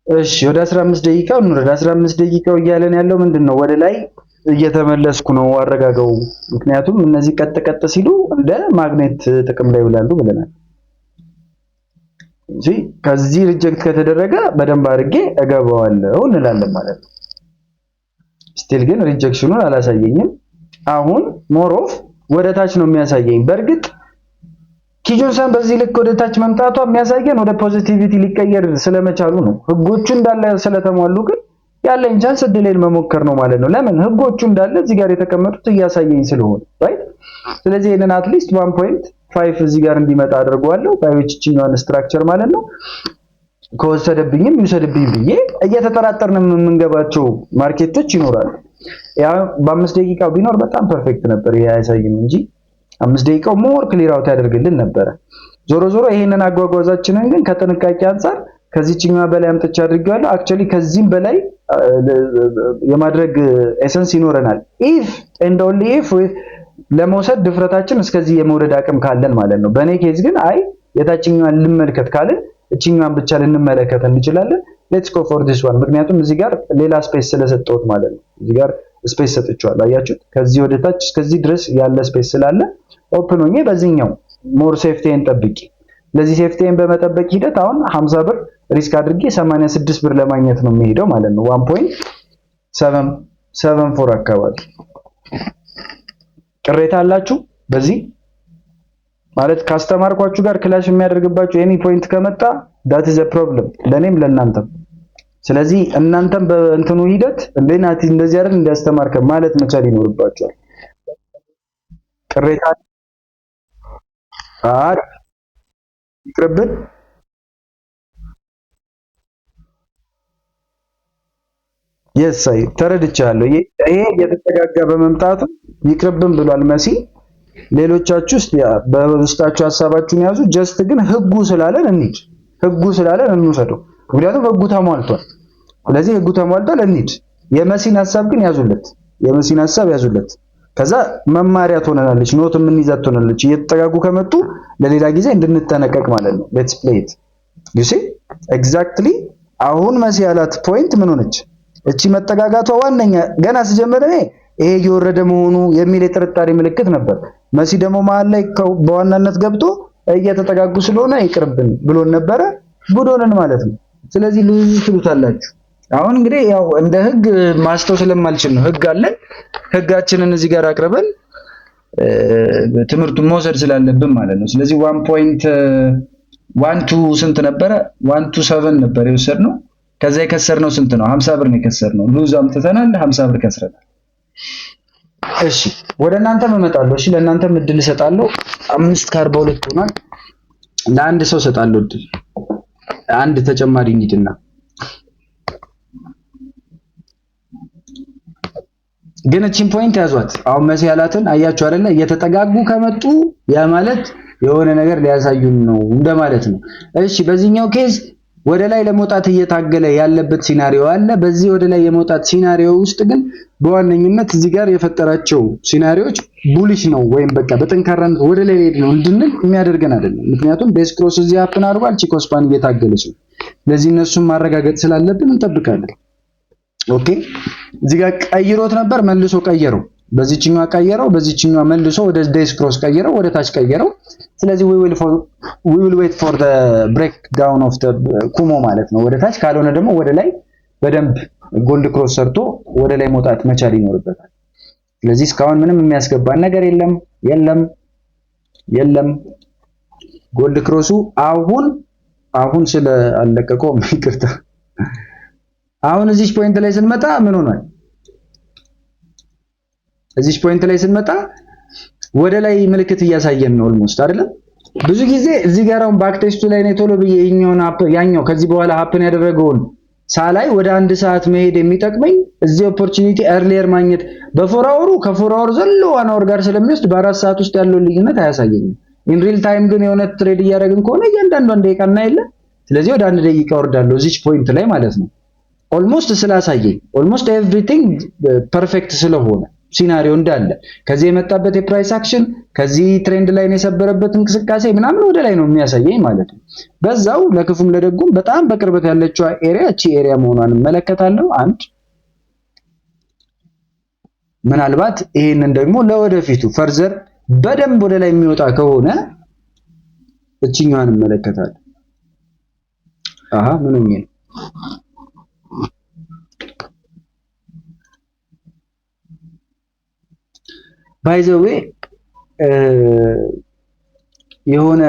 እሺ ወደ 15 ደቂቃው እንውረድ። 15 ደቂቃው እያለን ያለው ምንድነው? ወደ ላይ እየተመለስኩ ነው አረጋጋው። ምክንያቱም እነዚህ ቀጥ ሲሉ እንደ ማግኔት ጥቅም ላይ ይውላሉ ብለናል። ከዚህ ሪጀክት ከተደረገ በደንብ አድርጌ እገባዋለሁ እንላለን ማለት ነው። ስቲል ግን ሪጀክሽኑን አላሳየኝም። አሁን ሞሮፍ ወደ ታች ነው የሚያሳየኝ። በእርግጥ ኪጆንሰን በዚህ ልክ ወደ ታች መምጣቷ የሚያሳየን ወደ ፖዚቲቪቲ ሊቀየር ስለመቻሉ ነው። ህጎቹ እንዳለ ስለተሟሉ ግን ያለኝ ቻንስ እድሌን መሞከር ነው ማለት ነው። ለምን? ህጎቹ እንዳለ እዚህ ጋር የተቀመጡት እያሳየኝ ስለሆነ ራይት። ስለዚህ ይሄንን አትሊስት 1.5 እዚህ ጋር እንዲመጣ አድርገዋለሁ። ባዮችኛውን ስትራክቸር ማለት ነው። ከወሰደብኝም ይወሰድብኝ ብዬ እየተጠራጠርን የምንገባቸው ማርኬቶች ይኖራሉ። ያ በ5 ደቂቃው ቢኖር በጣም ፐርፌክት ነበር። ይሄ አያሳይም እንጂ 5 ደቂቃው ሞር ክሊር አውት ያደርግልን ነበር። ዞሮ ይሄንን አጓጓዛችንን ግን ከጥንቃቄ አንፃር ከዚህኛው በላይ አምጥቼ አድርጌዋለሁ። አክቹአሊ ከዚህም በላይ የማድረግ ኤሰንስ ይኖረናል if and only if ለመውሰድ ድፍረታችን እስከዚህ የመውረድ አቅም ካለን ማለት ነው። በኔ ኬዝ ግን አይ የታችኛዋን ልመልከት ካልን እቺኛዋን ብቻ ልንመለከት እንችላለን። ሌትስ ጎ ፎር ዲስ ዋን። ምክንያቱም እዚህ ጋር ሌላ ስፔስ ስለሰጠሁት ማለት ነው። እዚህ ጋር ስፔስ ሰጥቻለሁ። አያችሁት? ከዚህ ወደ ታች እስከዚህ ድረስ ያለ ስፔስ ስላለ ኦፕን ሆኜ በዚህኛው ሞር ሴፍቲን ጠብቂ። ለዚህ ሴፍቲን በመጠበቅ ሂደት አሁን 50 ብር ሪስክ አድርጌ 86 ብር ለማግኘት ነው የሚሄደው ማለት ነው። 1.74 አካባቢ። ቅሬታ አላችሁ በዚህ ማለት ካስተማርኳችሁ ጋር ክላሽ የሚያደርግባችሁ ኤኒ ፖይንት ከመጣ that is a problem ለኔም ለእናንተም። ስለዚህ እናንተም በእንትኑ ሂደት እንደናቲ እንደዚህ አይደል እንዲያስተማርከ ማለት መቻል ይኖርባችኋል። ቅሬታ ይቅርብን። የሳይ ተረድቻለሁ። ይሄ የተጠጋጋ በመምጣቱ ይቅርብን ብሏል መሲ። ሌሎቻችሁ በውስጣችሁ ሐሳባችሁን ያዙ። ጀስት ግን ህጉ ስላለን እንሂድ፣ ህጉ ስላለን እንውሰደው። ምክንያቱም ህጉ ተሟልቷል። ስለዚህ ህጉ ተሟልቷል እንሂድ። የመሲን ሐሳብ ግን ያዙለት፣ የመሲን ሐሳብ ያዙለት። ከዛ መማሪያ ትሆነናለች፣ ኖት የምንይዛት ትሆናለች። እየተጠጋጉ ከመጡ ለሌላ ጊዜ እንድንጠነቀቅ ማለት ነው። ሌትስ ፕሌይ ኢት ዩ ሲ ኤግዛክትሊ። አሁን መሲ ያላት ፖይንት ምን ሆነች? እቺ መጠጋጋቷ ዋነኛ ገና ሲጀመር እኔ ይሄ እየወረደ መሆኑ የሚል የጥርጣሬ ምልክት ነበር። መሲ ደግሞ መሀል ላይ በዋናነት ገብቶ እየተጠጋጉ ስለሆነ ይቅርብን ብሎን ነበረ። ቡዶንን ማለት ነው። ስለዚህ ልዙ ትሉታላችሁ። አሁን እንግዲህ ያው እንደ ህግ ማስተው ስለማልችል ነው። ህግ አለን። ህጋችንን እዚህ ጋር አቅርበን ትምህርቱን መውሰድ ስላለብን ማለት ነው። ስለዚህ 1.12 ስንት ነበረ? 127 ነበር የወሰድነው። ከዛ የከሰርነው ስንት ነው? 50 ብር ነው የከሰርነው። ሉዝ አምጥተናል፣ 50 ብር ከስረናል። እሺ ወደ እናንተ እመጣለሁ። እሺ ለእናንተ እድል እሰጣለሁ። 5:42 ሆኗል። ለአንድ ሰው እሰጣለሁ እድል፣ አንድ ተጨማሪ እንሂድና ግን እቺን ፖይንት ያዟት። አሁን መሲ ያላትን አያችሁ አይደለ? እየተጠጋጉ ከመጡ ያ ማለት የሆነ ነገር ሊያሳዩን ነው እንደማለት ነው። እሺ በዚህኛው ኬዝ ወደ ላይ ለመውጣት እየታገለ ያለበት ሲናሪዮ አለ። በዚህ ወደ ላይ የመውጣት ሲናሪዮ ውስጥ ግን በዋነኝነት እዚህ ጋር የፈጠራቸው ሲናሪዮዎች ቡሊሽ ነው ወይም በቃ በጠንካራነት ወደ ላይ ሄድ ነው እንድንል የሚያደርገን አይደለም። ምክንያቱም ቤስ ክሮስ እዚህ አፕን አድርጓል፣ ቺኮስፓን እየታገለች ነው። ስለዚህ እነሱን ማረጋገጥ ስላለብን እንጠብቃለን። ኦኬ እዚህ ጋር ቀይሮት ነበር፣ መልሶ ቀየረው። በዚህኛው ቀየረው፣ በዚህኛው መልሶ ወደ ዴስ ክሮስ ቀየረው፣ ወደ ታች ቀየረው። ስለዚህ we will wait for the breakdown of the ኩሞ ማለት ነው ወደ ታች። ካልሆነ ደግሞ ወደ ላይ በደንብ ጎልድ ክሮስ ሰርቶ ወደ ላይ መውጣት መቻል ይኖርበታል። ስለዚህ እስካሁን ምንም የሚያስገባን ነገር የለም። ጎልድ ክሮሱ አሁን ስለ አለቀቀው ይቅርታ። አሁን እዚህ ፖይንት ላይ ስንመጣ ምን ሆኗል? እዚህ ፖይንት ላይ ስንመጣ ወደ ላይ ምልክት እያሳየን ነው ኦልሞስት አይደለም። ብዙ ጊዜ እዚህ ጋር አሁን ባክ ቴስቱ ላይ ነው ቶሎ ብዬ ያኛው ከዚህ በኋላ ሀፕን ያደረገውን ሳላይ ወደ አንድ ሰዓት መሄድ የሚጠቅመኝ እዚህ ኦፖርቹኒቲ ኤርሊየር ማግኘት በፎራወሩ ከፎራወር ዘሎ ዋን አወር ጋር ስለሚወስድ በአራት ሰዓት ውስጥ ያለውን ልዩነት አያሳየኝም። ኢን ሪል ታይም ግን የሆነ ትሬድ እያደረግን ከሆነ እያንዳንዷን ደቂቃ እናያለን። ስለዚህ ወደ አንድ ደቂቃ ወርዳለሁ እዚህ ፖይንት ላይ ማለት ነው። ኦልሞስት ስላሳየኝ ኦልሞስት ኤቭሪቲንግ ፐርፌክት ስለሆነ ሲናሪዮ እንዳለ ከዚህ የመጣበት የፕራይስ አክሽን ከዚህ ትሬንድ ላይ የሰበረበት እንቅስቃሴ ምናምን ወደ ላይ ነው የሚያሳየኝ ማለት ነው። በዛው ለክፉም ለደጉም በጣም በቅርበት ያለችው ኤሪያ እቺ ኤሪያ መሆኗን እመለከታለሁ። አንድ ምናልባት ይሄንን ደግሞ ለወደፊቱ ፈርዘር በደንብ ወደ ላይ የሚወጣ ከሆነ እቺኛዋን እመለከታለሁ። ምን ሆኜ ነው? ባይ ዘ ዌይ የሆነ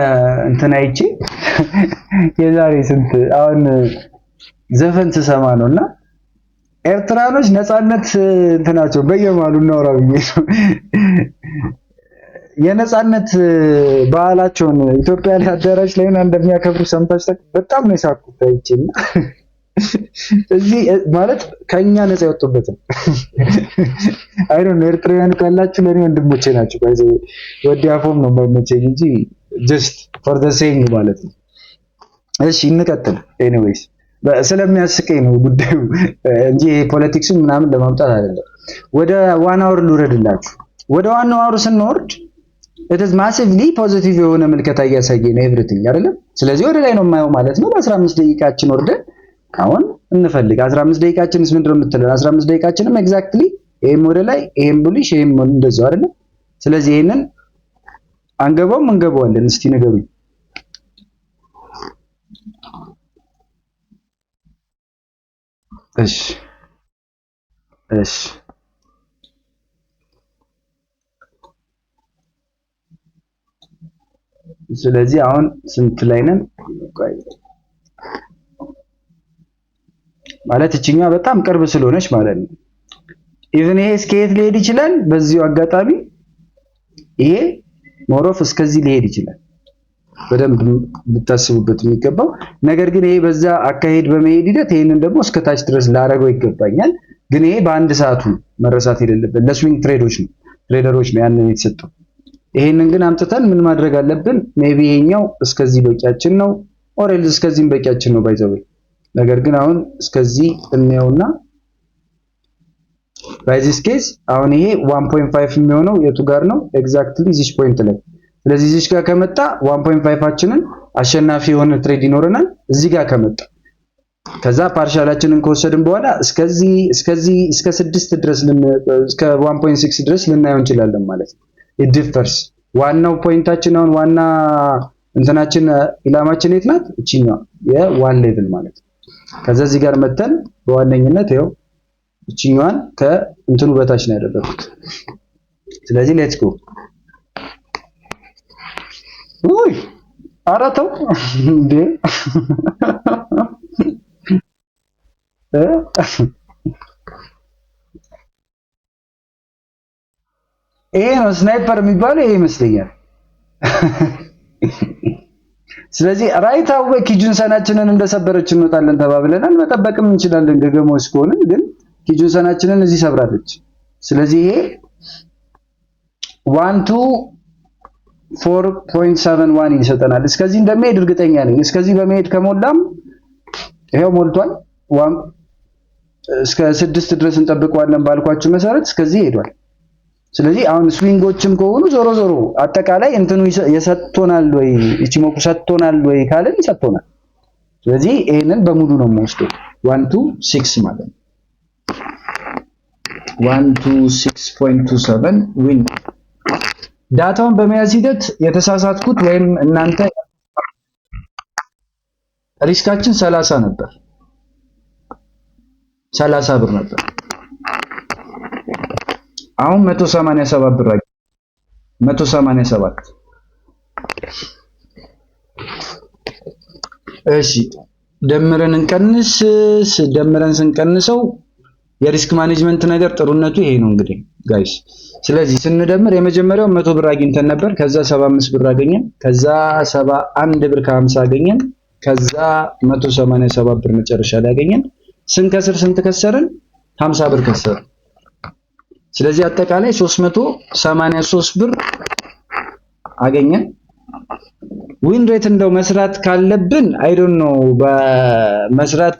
እንትን አይቼ የዛሬ ስንት አሁን ዘፈን ስሰማ ነውና ኤርትራኖች ነፃነት እንትናቸው በየማሉ እናወራ ብዬ ነው የነፃነት በዓላቸውን ኢትዮጵያ ላይ አዳራሽ ላይ እንደሚያከብሩ ሰምታችሁ በጣም ነው የሳቅሁት አይቼና እዚህ ማለት ከኛ ነፃ ያወጡበት ነው። አይ ዶንት ኖ ኤርትራውያን ካላችሁ ለኔ ወንድሞቼ ናቸው። ባይዘ ወዲያፎም ነው የማይመቸኝ እንጂ ጀስት ፎር ዘ ሴይንግ ማለት ነው። እሺ እንቀጥል። ኤኒዌይስ ስለሚያስቀኝ ነው ጉዳዩ እንጂ ፖለቲክስን ምናምን ለማምጣት አይደለም። ወደ ዋን አወር ልውረድላችሁ። ወደ ዋን አወር ስንወርድ it is massively positive የሆነ ምልከታ እያሳየን ኤቭሪቲንግ አይደለም። ስለዚህ ወደ ላይ ነው የማየው ማለት ነው። በ15 ደቂቃችን ወርደን አሁን እንፈልግ 15 ደቂቃችንስ ምንድነው የምትለው? 15 ደቂቃችንም ኤግዛክትሊ ይሄም ወደ ላይ ይሄም ቡሊሽ ይሄም እንደዛው አይደለም። ስለዚህ ይሄንን አንገባውም እንገባዋለን። እስቲ ንገሩኝ። እሺ ስለዚህ አሁን ስንት ላይ ነን? ማለት እቺኛው በጣም ቅርብ ስለሆነች ማለት ነው። ኢቭን ይሄ እስከየት ሊሄድ ይችላል? በዚሁ አጋጣሚ ይሄ ሞሮፍ እስከዚህ ሊሄድ ይችላል። በደንብ ብታስቡበት የሚገባው ነገር ግን ይሄ በዛ አካሄድ በመሄድ ሂደት ይሄንን ደግሞ እስከታች ድረስ ላረገው ይገባኛል። ግን ይሄ በአንድ ሰዓቱ መረሳት የሌለበት ለስዊንግ ትሬደሮች ነው ያንን የተሰጠው። ይሄንን ግን አምጥተን ምን ማድረግ አለብን? ሜቢ ይሄኛው እስከዚህ በቂያችን ነው ኦሬልስ እስከዚህም በቂያችን ነው ባይዘው። ነገር ግን አሁን እስከዚህ እንየውና ባይዚስ ኬስ አሁን ይሄ 1.5 የሚሆነው የቱ ጋር ነው? ኤግዛክትሊ ዚስ ፖይንት ላይ። ስለዚህ ዚስ ጋር ከመጣ 1.5አችንን አሸናፊ የሆነ ትሬድ ይኖረናል። እዚህ ጋር ከመጣ ከዛ ፓርሻላችንን ከወሰድን በኋላ እስከዚህ እስከ 6 ድረስ እስከ 1.6 ድረስ ልናየው እንችላለን ማለት ነው። ኢዲፈርስ ዋናው ፖይንታችን አሁን ዋና እንትናችን ኢላማችን የት ናት? እቺኛው የዋን ሌቭል ማለት ነው። ከዛ እዚህ ጋር መተን በዋነኝነት ይኸው እቺኛዋን ከእንትኑ በታች ነው ያደረኩት። ስለዚህ ሌትስ ጎ። ውይ አራተው እንዴ ይሄ ነው ስናይፐር የሚባለው ይሄ ይመስለኛል። ስለዚህ ራይት አዌይ ኪጁንሰናችንን እንደሰበረች እንወጣለን ተባብለናል። መጠበቅም እንችላለን ገገሞች ከሆነ ግን ኪጁንሰናችንን እዚህ ሰብራለች። ስለዚህ ይሄ 124.71 ይሰጠናል። እስከዚህ እንደሚሄድ እርግጠኛ ነኝ። እስከዚህ በመሄድ ከሞላም ይሄው ሞልቷል። እስከ 6 ድረስ እንጠብቀዋለን ባልኳችሁ መሰረት እስከዚህ ሄዷል። ስለዚህ አሁን ስዊንጎችም ከሆኑ ዞሮ ዞሮ አጠቃላይ እንትኑ የሰጥቶናል ወይ ኢቺሞኩ ሰጥቶናል ወይ ካለን ይሰጥቶናል። ስለዚህ ይሄንን በሙሉ ነው የምወስደው 126 ማለት ነው። 126.27 ዊን። ዳታውን በመያዝ ሂደት የተሳሳትኩት ወይም እናንተ ሪስካችን 30 ነበር፣ 30 ብር ነበር። አሁን 187 ብር አገኘን። 187 እሺ፣ ደምረን እንቀንስ። ደምረን ስንቀንሰው የሪስክ ማኔጅመንት ነገር ጥሩነቱ ይሄ ነው እንግዲህ ጋይስ። ስለዚህ ስንደምር የመጀመሪያው 100 ብር አግኝተን ነበር። ከዛ 75 ብር አገኘን። ከዛ 71 ብር ከ50 አገኘን። ከዛ 187 ብር መጨረሻ ላይ አገኘን። ስንከስር ስንት ከሰርን? 50 ብር ከሰርን። ስለዚህ አጠቃላይ 383 ብር አገኘን። ዊን ሬት እንደው መስራት ካለብን አይ ዶንት ኖ በመስራት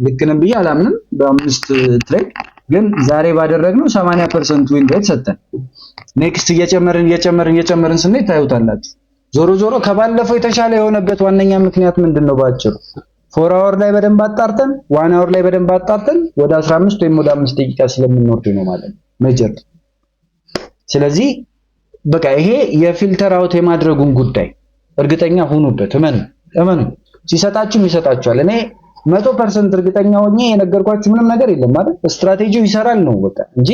ልክ ነን ብዬ አላምንም። በአምስት ትሬድ ግን ዛሬ ባደረግነው 80% ዊን ሬት ሰጠን። ኔክስት እየጨመርን ስንሄድ ታዩታላችሁ። ዞሮ ዞሮ ከባለፈው የተሻለ የሆነበት ዋነኛ ምክንያት ምንድነው? ባጭሩ 4 አወር ላይ በደንብ አጣርተን 1 አወር ላይ በደንብ አጣርተን ወደ 15 ወይም ወደ 5 ደቂቃ ስለምንወርድ ነው ማለት ነው ሜጀር። ስለዚህ በቃ ይሄ የፊልተር አውት የማድረጉን ጉዳይ እርግጠኛ ሁኑበት። እመኑ ሲሰጣችሁም ይሰጣችኋል። እኔ 100% እርግጠኛ ሆኜ የነገርኳችሁ ምንም ነገር የለም ማለት ስትራቴጂው ይሰራል ነው በቃ እንጂ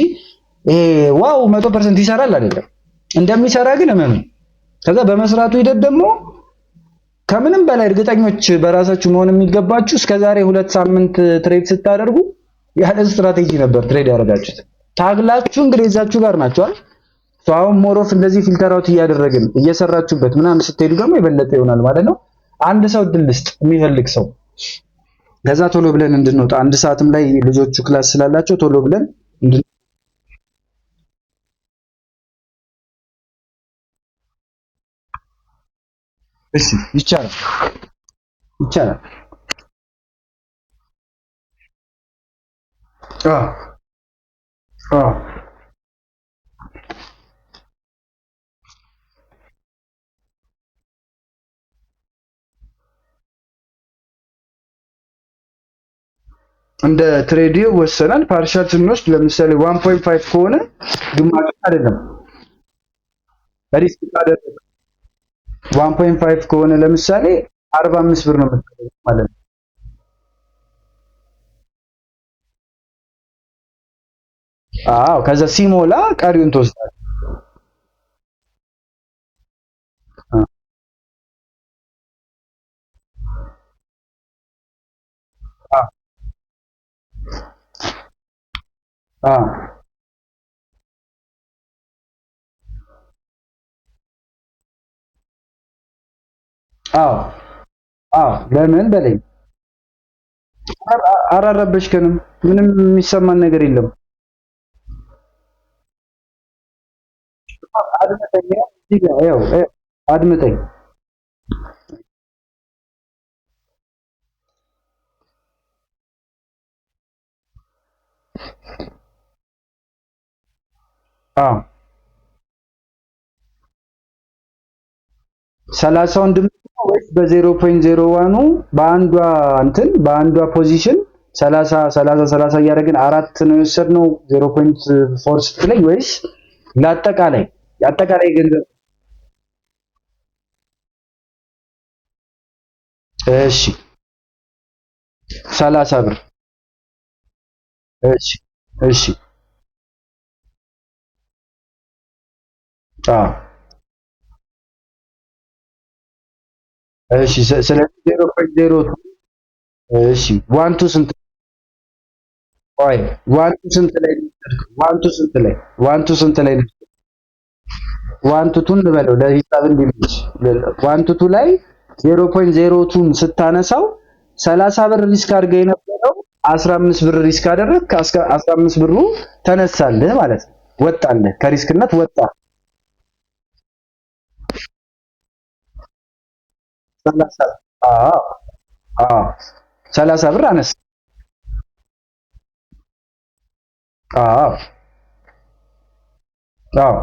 ይሄ ዋው 100% ይሰራል አይደለም። እንደሚሰራ ግን እመኑ። ከዛ በመስራቱ ሂደት ደግሞ ከምንም በላይ እርግጠኞች በራሳችሁ መሆን የሚገባችሁ እስከዛሬ 2 ሳምንት ትሬድ ስታደርጉ ያለ ስትራቴጂ ነበር ትሬድ ያደረጋችሁት። ታግላችሁ እንግዲህ እዛችሁ ጋር ናችሁ አይደል? አሁን ሞሮፍ እንደዚህ ፊልተር አውት እያደረግን እየሰራችሁበት ምናምን ስትሄዱ ደግሞ የበለጠ ይሆናል ማለት ነው። አንድ ሰው ድል ልስጥ የሚፈልግ ሰው ከዛ ቶሎ ብለን እንድንወጣ 1 ሰዓትም ላይ ልጆቹ ክላስ ስላላቸው ቶሎ ብለን እሺ ይቻላል። አዎ አዎ እንደ ትሬድ ወሰናል። ፓርሻል ስንወስድ ለምሳሌ 1.5 ከሆነ ግማሽ አይደለም ሪስክ ካደረገ 1.5 ከሆነ ለምሳሌ 45 ብር ነው የምትጠቀመው ማለት ነው። አዎ ከዛ ሲሞላ ቀሪውን ትወስዳለህ። አዎ አዎ አዎ ለምን በለኝ። አላረበሽከንም። ምንም የሚሰማን ነገር የለም። አድምጠኝ፣ እዚህ ጋር ያው አድምጠኝ። አዎ 30ውን ድምፅ ወይስ በ0.01 በአንዷ እንትን በአንዷ ፖዚሽን 30 እያደረግን አራት ነው የወሰድነው 0.4 ስትለኝ ወይስ ለአጠቃላይ የአጠቃላይ ገንዘብ? እሺ 30 ብር። እሺ እሺ አዎ እሺ ስለዚህ 0.02 እሺ ዋንቱ ስንት? ቆይ ዋንቱ ስንት ላይ ነው? ዋንቱ ስንት ላይ? ዋንቱ ስንት ላይ ነው? ዋንቱቱን ልበለው ለሂሳብ እንዲመች ዋንቱቱ ላይ 0.02ን ስታነሳው 30 ብር ሪስክ አድርገህ የነበረው 15 ብር ሪስክ አደረግክ። 15 ብሩ ተነሳልህ ማለት ነው። ወጣልህ፣ ከሪስክነት ወጣ። 30 አዎ አዎ 30 ብር አነሳ። አዎ አዎ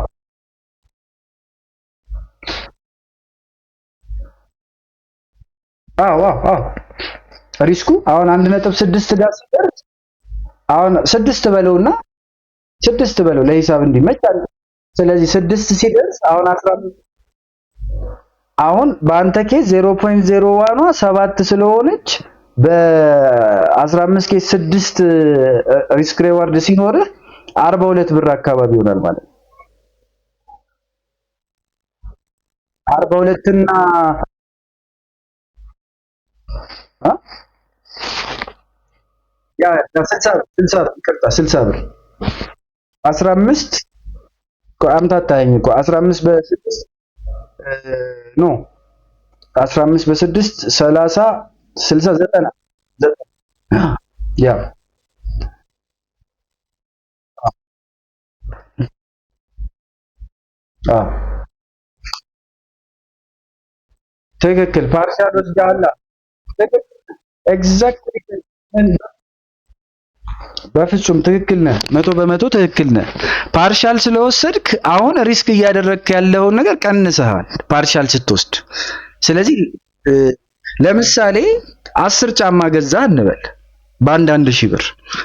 አዎ አዎ ሪስኩ አሁን 1.6 ጋር ሲደርስ አሁን 6 በለው ለሂሳብ እንዲመች አለ። ስለዚህ 6 ሲደርስ አሁን 15 አሁን በአንተ ኬስ 0.01ዋ 7 ስለሆነች በ15 ኬስ 6 ሪስክ ሪዋርድ ሲኖርህ 42 ብር አካባቢ ይሆናል ማለት ነው። 42 እና ያ 60 ይቅርታ 60 ብር 15 አምታታኝ እኮ 15 በ6 ኖ 15 በ6 30 60 90 ያ ትክክል ፓርሻል ወስደሃል። ኤግዛክትሊ በፍጹም ትክክል ነህ። 100% ትክክል ነህ። ፓርሻል ስለወሰድክ አሁን ሪስክ እያደረግክ ያለውን ነገር ቀንሰሃል ፓርሻል ስትወስድ። ስለዚህ ለምሳሌ 10 ጫማ ገዛህ እንበል በአንድ 1000 ብር።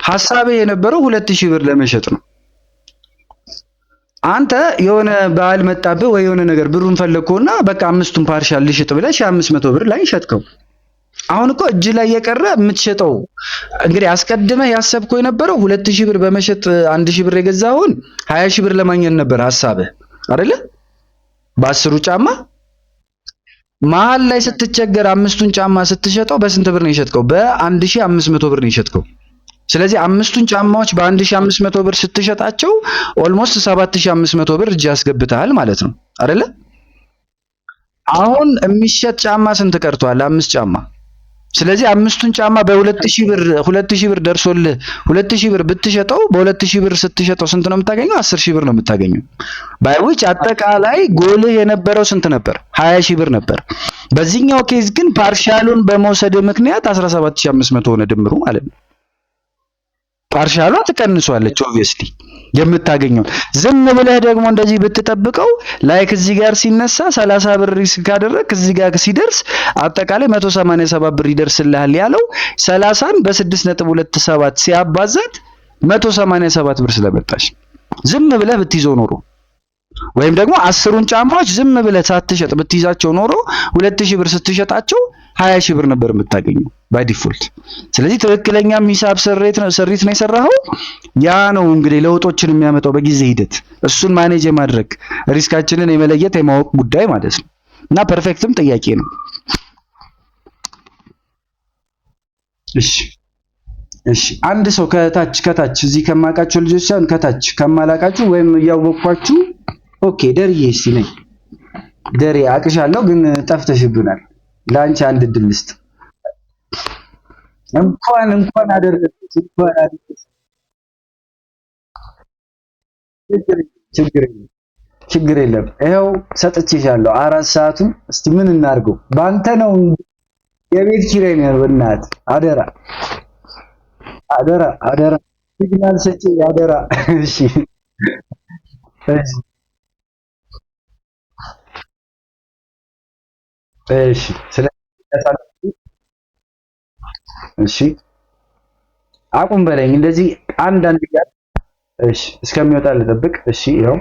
ሐሳብህ የነበረው 2000 ብር ለመሸጥ ነው። አንተ የሆነ በዓል መጣብህ ወይ የሆነ ነገር ብሩን ፈለግከውና በቃ አምስቱን ፓርሻል ልሽጥ ብለህ 1500 ብር ላይ ሸጥከው። አሁን እኮ እጅ ላይ የቀረ የምትሸጠው እንግዲህ አስቀድመህ ያሰብከው የነበረው 2000 ብር በመሸጥ 1000 ብር የገዛውን 20000 ብር ለማግኘት ነበር ሐሳብህ አይደለ? በአስሩ ጫማ መሀል ላይ ስትቸገር አምስቱን ጫማ ስትሸጠው በስንት ብር ነው የሸጥከው? በ1500 ብር ነው የሸጥከው። ስለዚህ አምስቱን ጫማዎች በ1500 ብር ስትሸጣቸው ኦልሞስት 7500 ብር እጅ ያስገብታል ማለት ነው አይደለ? አሁን የሚሸጥ ጫማ ስንት ቀርቷል? 5 ጫማ። ስለዚህ አምስቱን ጫማ በ2000 ብር 2000 ብር ደርሶልህ 2000 ብር ብትሸጠው በ2000 ብር ስትሸጠው ስንት ነው የምታገኘው? 10000 ብር ነው የምታገኘው። ባይዊች አጠቃላይ ጎልህ የነበረው ስንት ነበር? 20000 ብር ነበር። በዚህኛው ኬዝ ግን ፓርሻሉን በመውሰድ ምክንያት 17500 ሆነ ድምሩ ማለት ነው። ፓርሻሏ ትቀንሷለች ኦብቪየስሊ የምታገኘው። ዝም ብለህ ደግሞ እንደዚህ ብትጠብቀው ላይክ እዚህ ጋር ሲነሳ 30 ብር ሪስክ ካደረግክ እዚህ ጋር ሲደርስ አጠቃላይ 187 ብር ይደርስልሃል ያለው 30ን በ6.27 ሲያባዛት 187 ብር ስለመጣች ዝም ብለህ ብትይዘው ኖሮ ወይም ደግሞ 10ሩን ጫማዎች ዝም ብለህ ሳትሸጥ ብትይዛቸው ኖሮ 2000 ብር ስትሸጣቸው 20000 ብር ነበር የምታገኘው ባይ ዲፎልት። ስለዚህ ትክክለኛም ሂሳብ ስሪት ነው የሰራኸው። ያ ነው እንግዲህ ለውጦችን የሚያመጣው በጊዜ ሂደት እሱን ማኔጅ የማድረግ ሪስካችንን የመለየት የማወቅ ጉዳይ ማለት ነው። እና ፐርፌክትም ጥያቄ ነው። እሺ እሺ አንድ ሰው ከታች እዚህ ከማውቃቸው ልጆች ሳይሆን ከታች ከማላውቃችሁ ወይም እያወቅኳችሁ ኦኬ ደርዬ እስቲ ነኝ ደሬ አቅሻለሁ ግን ጠፍተሽብናል። ለአንቺ አንድ እድል ልስጥ። እንኳን አደረግሽ እንኳን አደረግሽ። ችግር የለም ችግር የለም። ይኸው ሰጥቼሻለሁ 4 ሰዓቱን። እስቲ ምን እናድርገው? ባንተ ነው የቤት ኪራይ ነው። በእናትህ አደራ አደራ አደራ ሲግናል ሰጪ አደራ። እሺ እሺ እሺ እሺ አቁም በለኝ እንደዚህ አንዳንድ እያለ እሺ እስከሚወጣ ልጠብቅ። እሺ ይኸው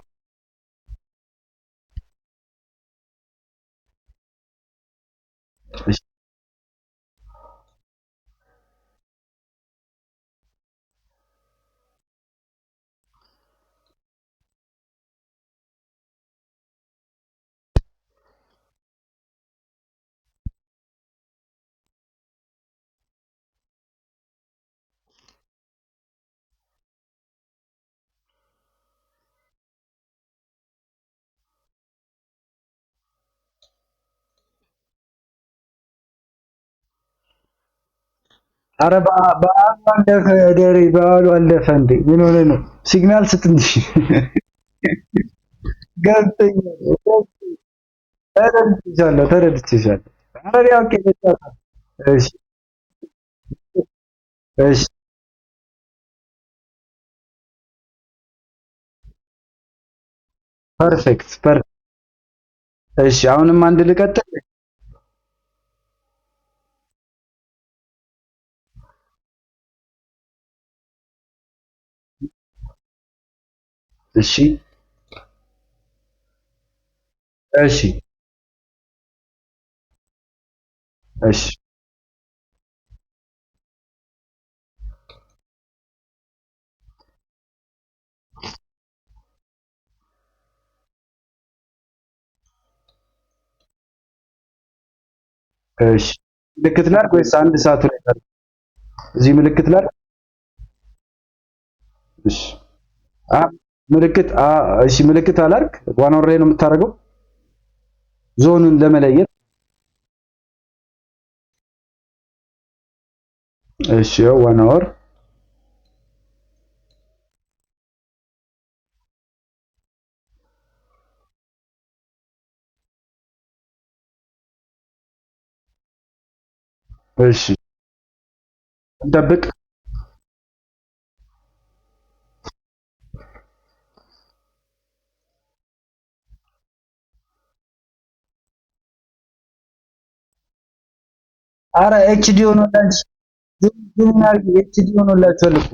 እሺ ኧረ በዓሉ አለፈ ደሬ፣ በዓሉ አለፈ እንዴ! ምን ሆነ ነው? ሲግናል ስጥ እንጂ ገብቶኛል። ተረድቼሻለሁ ተረድቼሻለሁ። ኧረ እኔ አውቄ መጫወት። እሺ እሺ ፐርፌክት ፐርፌክት። እሺ አሁንም አንድ ልቀጥል። እሺ እሺ እሺ እሺ ምልክት ላድርግ ወይስ አንድ ሰዓቱ ላይ ላድርግ? እዚህ ምልክት ላድርግ? እሺ አ ምልክት እሺ ምልክት አላድርግ? ዋን ኦሬ ነው የምታደርገው ዞኑን ለመለየት። እሺ ያው ዋን አወር። እሺ እንጠብቅ። አረ ኤችዲ ሆኖላችሁ ዙም አድርጊ። ኤችዲ ሆኖላችኋል እኮ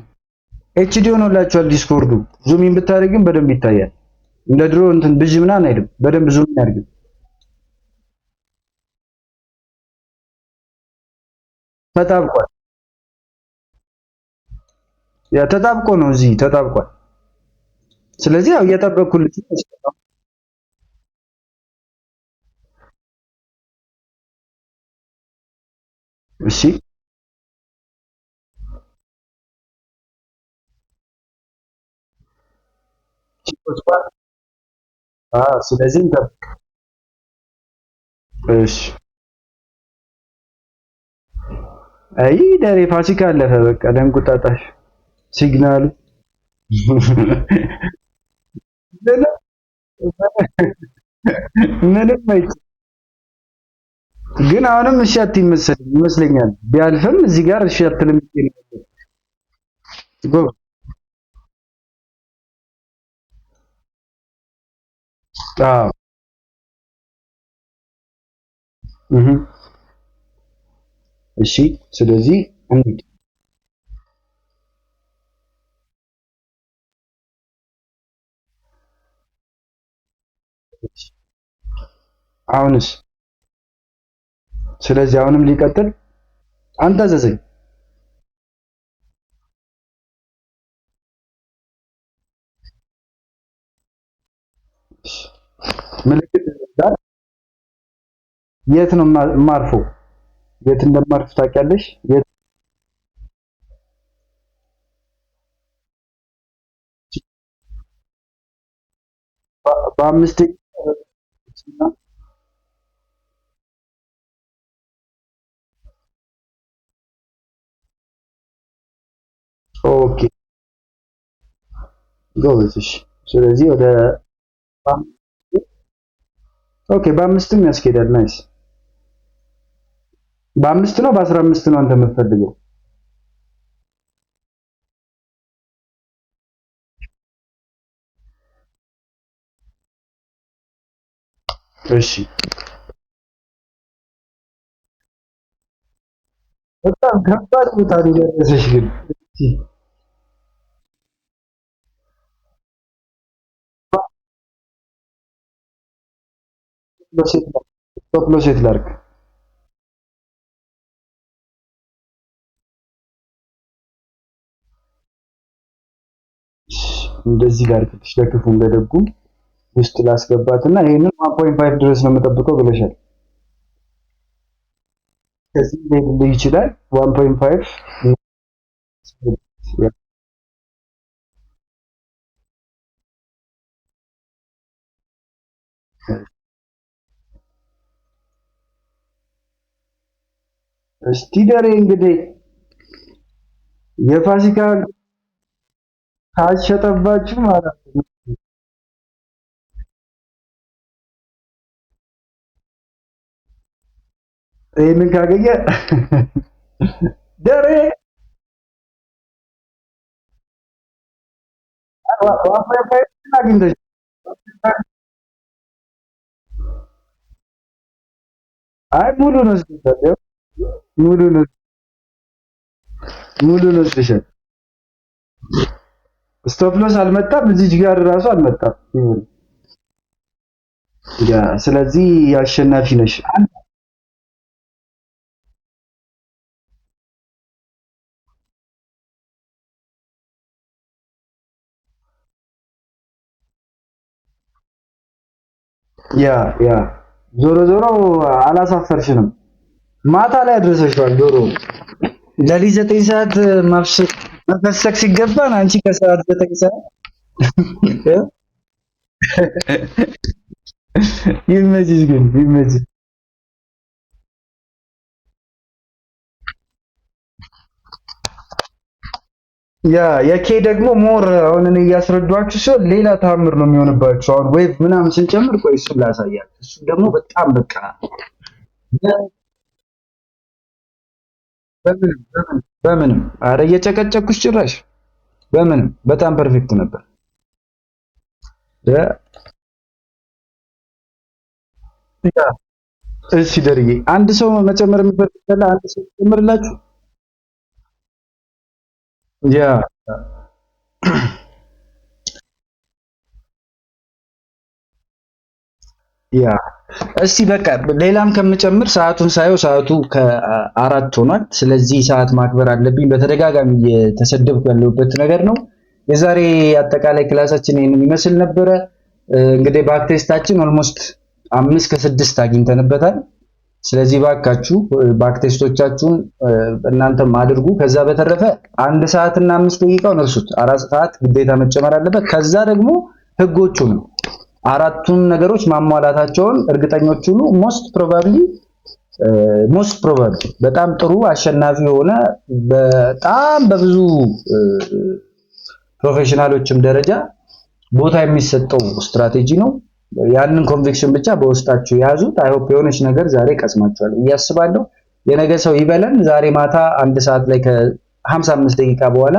ኤችዲ ሆኖላችኋል ዲስኮርዱ። ዙሚን ብታደርግም በደንብ ይታያል። እንደ ድሮ እንትን ብዥ ምናምን አይልም። በደንብ ዙም ያድርግ። ተጣብቋል። ያ ተጣብቆ ነው እዚህ ተጣብቋል። ስለዚህ ያው እየጠበቅኩልሽ ነው። እሺ ስለዚህ እንጠብቅ። እሺ አይ ደሬ ፋሲካ አለፈ። በቃ ለእንቁጣጣሽ ሲግናሉ ምንም ምንም አይቼ ግን አሁንም እሺ አትይም መሰለኝ ይመስለኛል። ቢያልፍም እዚህ ጋር እሺ አትልም። ጎ አዎ እህ እሺ ስለዚህ እንሂድ። አሁንስ ስለዚህ አሁንም ሊቀጥል አንተ ዘዘኝ ምልክት ጋር የት ነው የማርፈው? የት እንደማርፍ ታውቂያለሽ? የት በአምስት ኦኬ ጎበዝ። እሺ ስለዚህ ወደ ኦኬ በአምስትም ያስኬዳል። ናይስ። በአምስት ነው በአስራ አምስት ነው አንተ የምትፈልገው? እሺ በጣም ከባድ ቦታ ነው የደረሰሽ ግን። እሺ ስቶፕ ሎስ የት ላድርግ? እንደዚህ ላድርግልሽ ለክፉም ለደጉም ውስጥ ላስገባትና ይሄንን 1.5 ድረስ ነው የምጠብቀው ብለሻል። ከዚህ ሊሄድልህ ይችላል 1.5 እስቲ ደሬ እንግዲህ የፋሲካ ካሸጠባችሁ ማለት ነው። ይህንን ካገኘ ደሬ አግኝተሽ አይ ሙሉን ወስደሻል። ሙሉን ሙሉን ወስደሻል። ስቶፕ ሎስ አልመጣም፣ እዚህ ጋር ራሱ አልመጣም። ያ ስለዚህ አሸናፊ ነሽ። ያ ያ ዞሮ ዞሮ አላሳፈርሽንም። ማታ ላይ አድርሰሽዋል። ዶሮ ለሊት 9 ሰዓት መፈሰክ ሲገባን አንቺ ከሰዓት 9 ሰዓት ይመችሽ፣ ግን ይመችሽ። ያ የኬ ደግሞ ሞር አሁን እኔ እያስረዷችሁ ሲሆን ሌላ ታምር ነው የሚሆንባችሁ። አሁን ዌብ ምናምን ስንጨምር ቆይ እሱን ላሳያችሁ። እሱ ደግሞ በጣም በቃ በምንም አረ እየጨቀጨኩሽ ጭራሽ በምንም በጣም ፐርፌክት ነበር። ያ እሺ ደርዬ አንድ ሰው መጨመር የሚፈልግ አንድ ሰው ጨምርላችሁ። ያ ያ እስቲ በቃ ሌላም ከምጨምር ሰዓቱን ሳየው ሰዓቱ ከ4 ሆኗል። ስለዚህ ሰዓት ማክበር አለብኝ። በተደጋጋሚ እየተሰደብኩ ያለሁበት ነገር ነው። የዛሬ አጠቃላይ ክላሳችን ይሄንን ይመስል ነበረ። እንግዲህ ባክ ቴስታችን ኦልሞስት 5 ከ6 አግኝተንበታል። ስለዚህ ባካችሁ ባክ ቴስቶቻችሁን እናንተም አድርጉ። ከዛ በተረፈ 1 ሰዓት እና 5 ደቂቃውን እርሱት። 4 ሰዓት ግዴታ መጨመር አለበት። ከዛ ደግሞ ህጎቹ ነው አራቱን ነገሮች ማሟላታቸውን እርግጠኞች ሁኑ። ሞስት ፕሮባብሊ በጣም ጥሩ አሸናፊ የሆነ በጣም በብዙ ፕሮፌሽናሎችም ደረጃ ቦታ የሚሰጠው ስትራቴጂ ነው። ያንን ኮንቪክሽን ብቻ በውስጣችሁ የያዙት። አይ ሆፕ የሆነች ነገር ዛሬ ቀስማችኋል እያስባለሁ። የነገ ሰው ይበለን። ዛሬ ማታ 1 ሰዓት ላይ ከ55 ደቂቃ በኋላ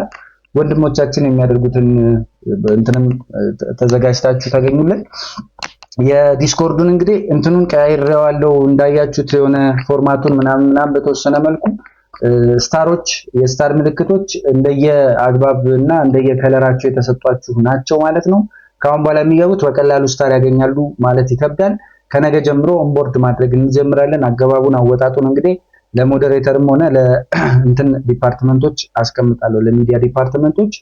ወንድሞቻችን የሚያደርጉትን እንትንም ተዘጋጅታችሁ ታገኙልን። የዲስኮርዱን እንግዲህ እንትኑን ቀያይሬዋለሁ እንዳያችሁት የሆነ ፎርማቱን ምናምን በተወሰነ መልኩ ስታሮች የስታር ምልክቶች እንደየ አግባብ እና እንደየ ከለራቸው የተሰጧችሁ ናቸው ማለት ነው። ከአሁን በኋላ የሚገቡት በቀላሉ ስታር ያገኛሉ ማለት ይከብዳል። ከነገ ጀምሮ ኦንቦርድ ማድረግ እንጀምራለን። አገባቡን አወጣጡን እንግዲህ ለሞዴሬተርም ሆነ ለእንትን ዲፓርትመንቶች አስቀምጣለሁ፣ ለሚዲያ ዲፓርትመንቶች።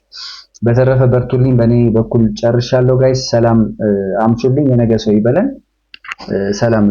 በተረፈ በርቱልኝ። በእኔ በኩል ጨርሻለሁ ጋይስ። ሰላም አምሹልኝ። የነገ ሰው ይበለን። ሰላም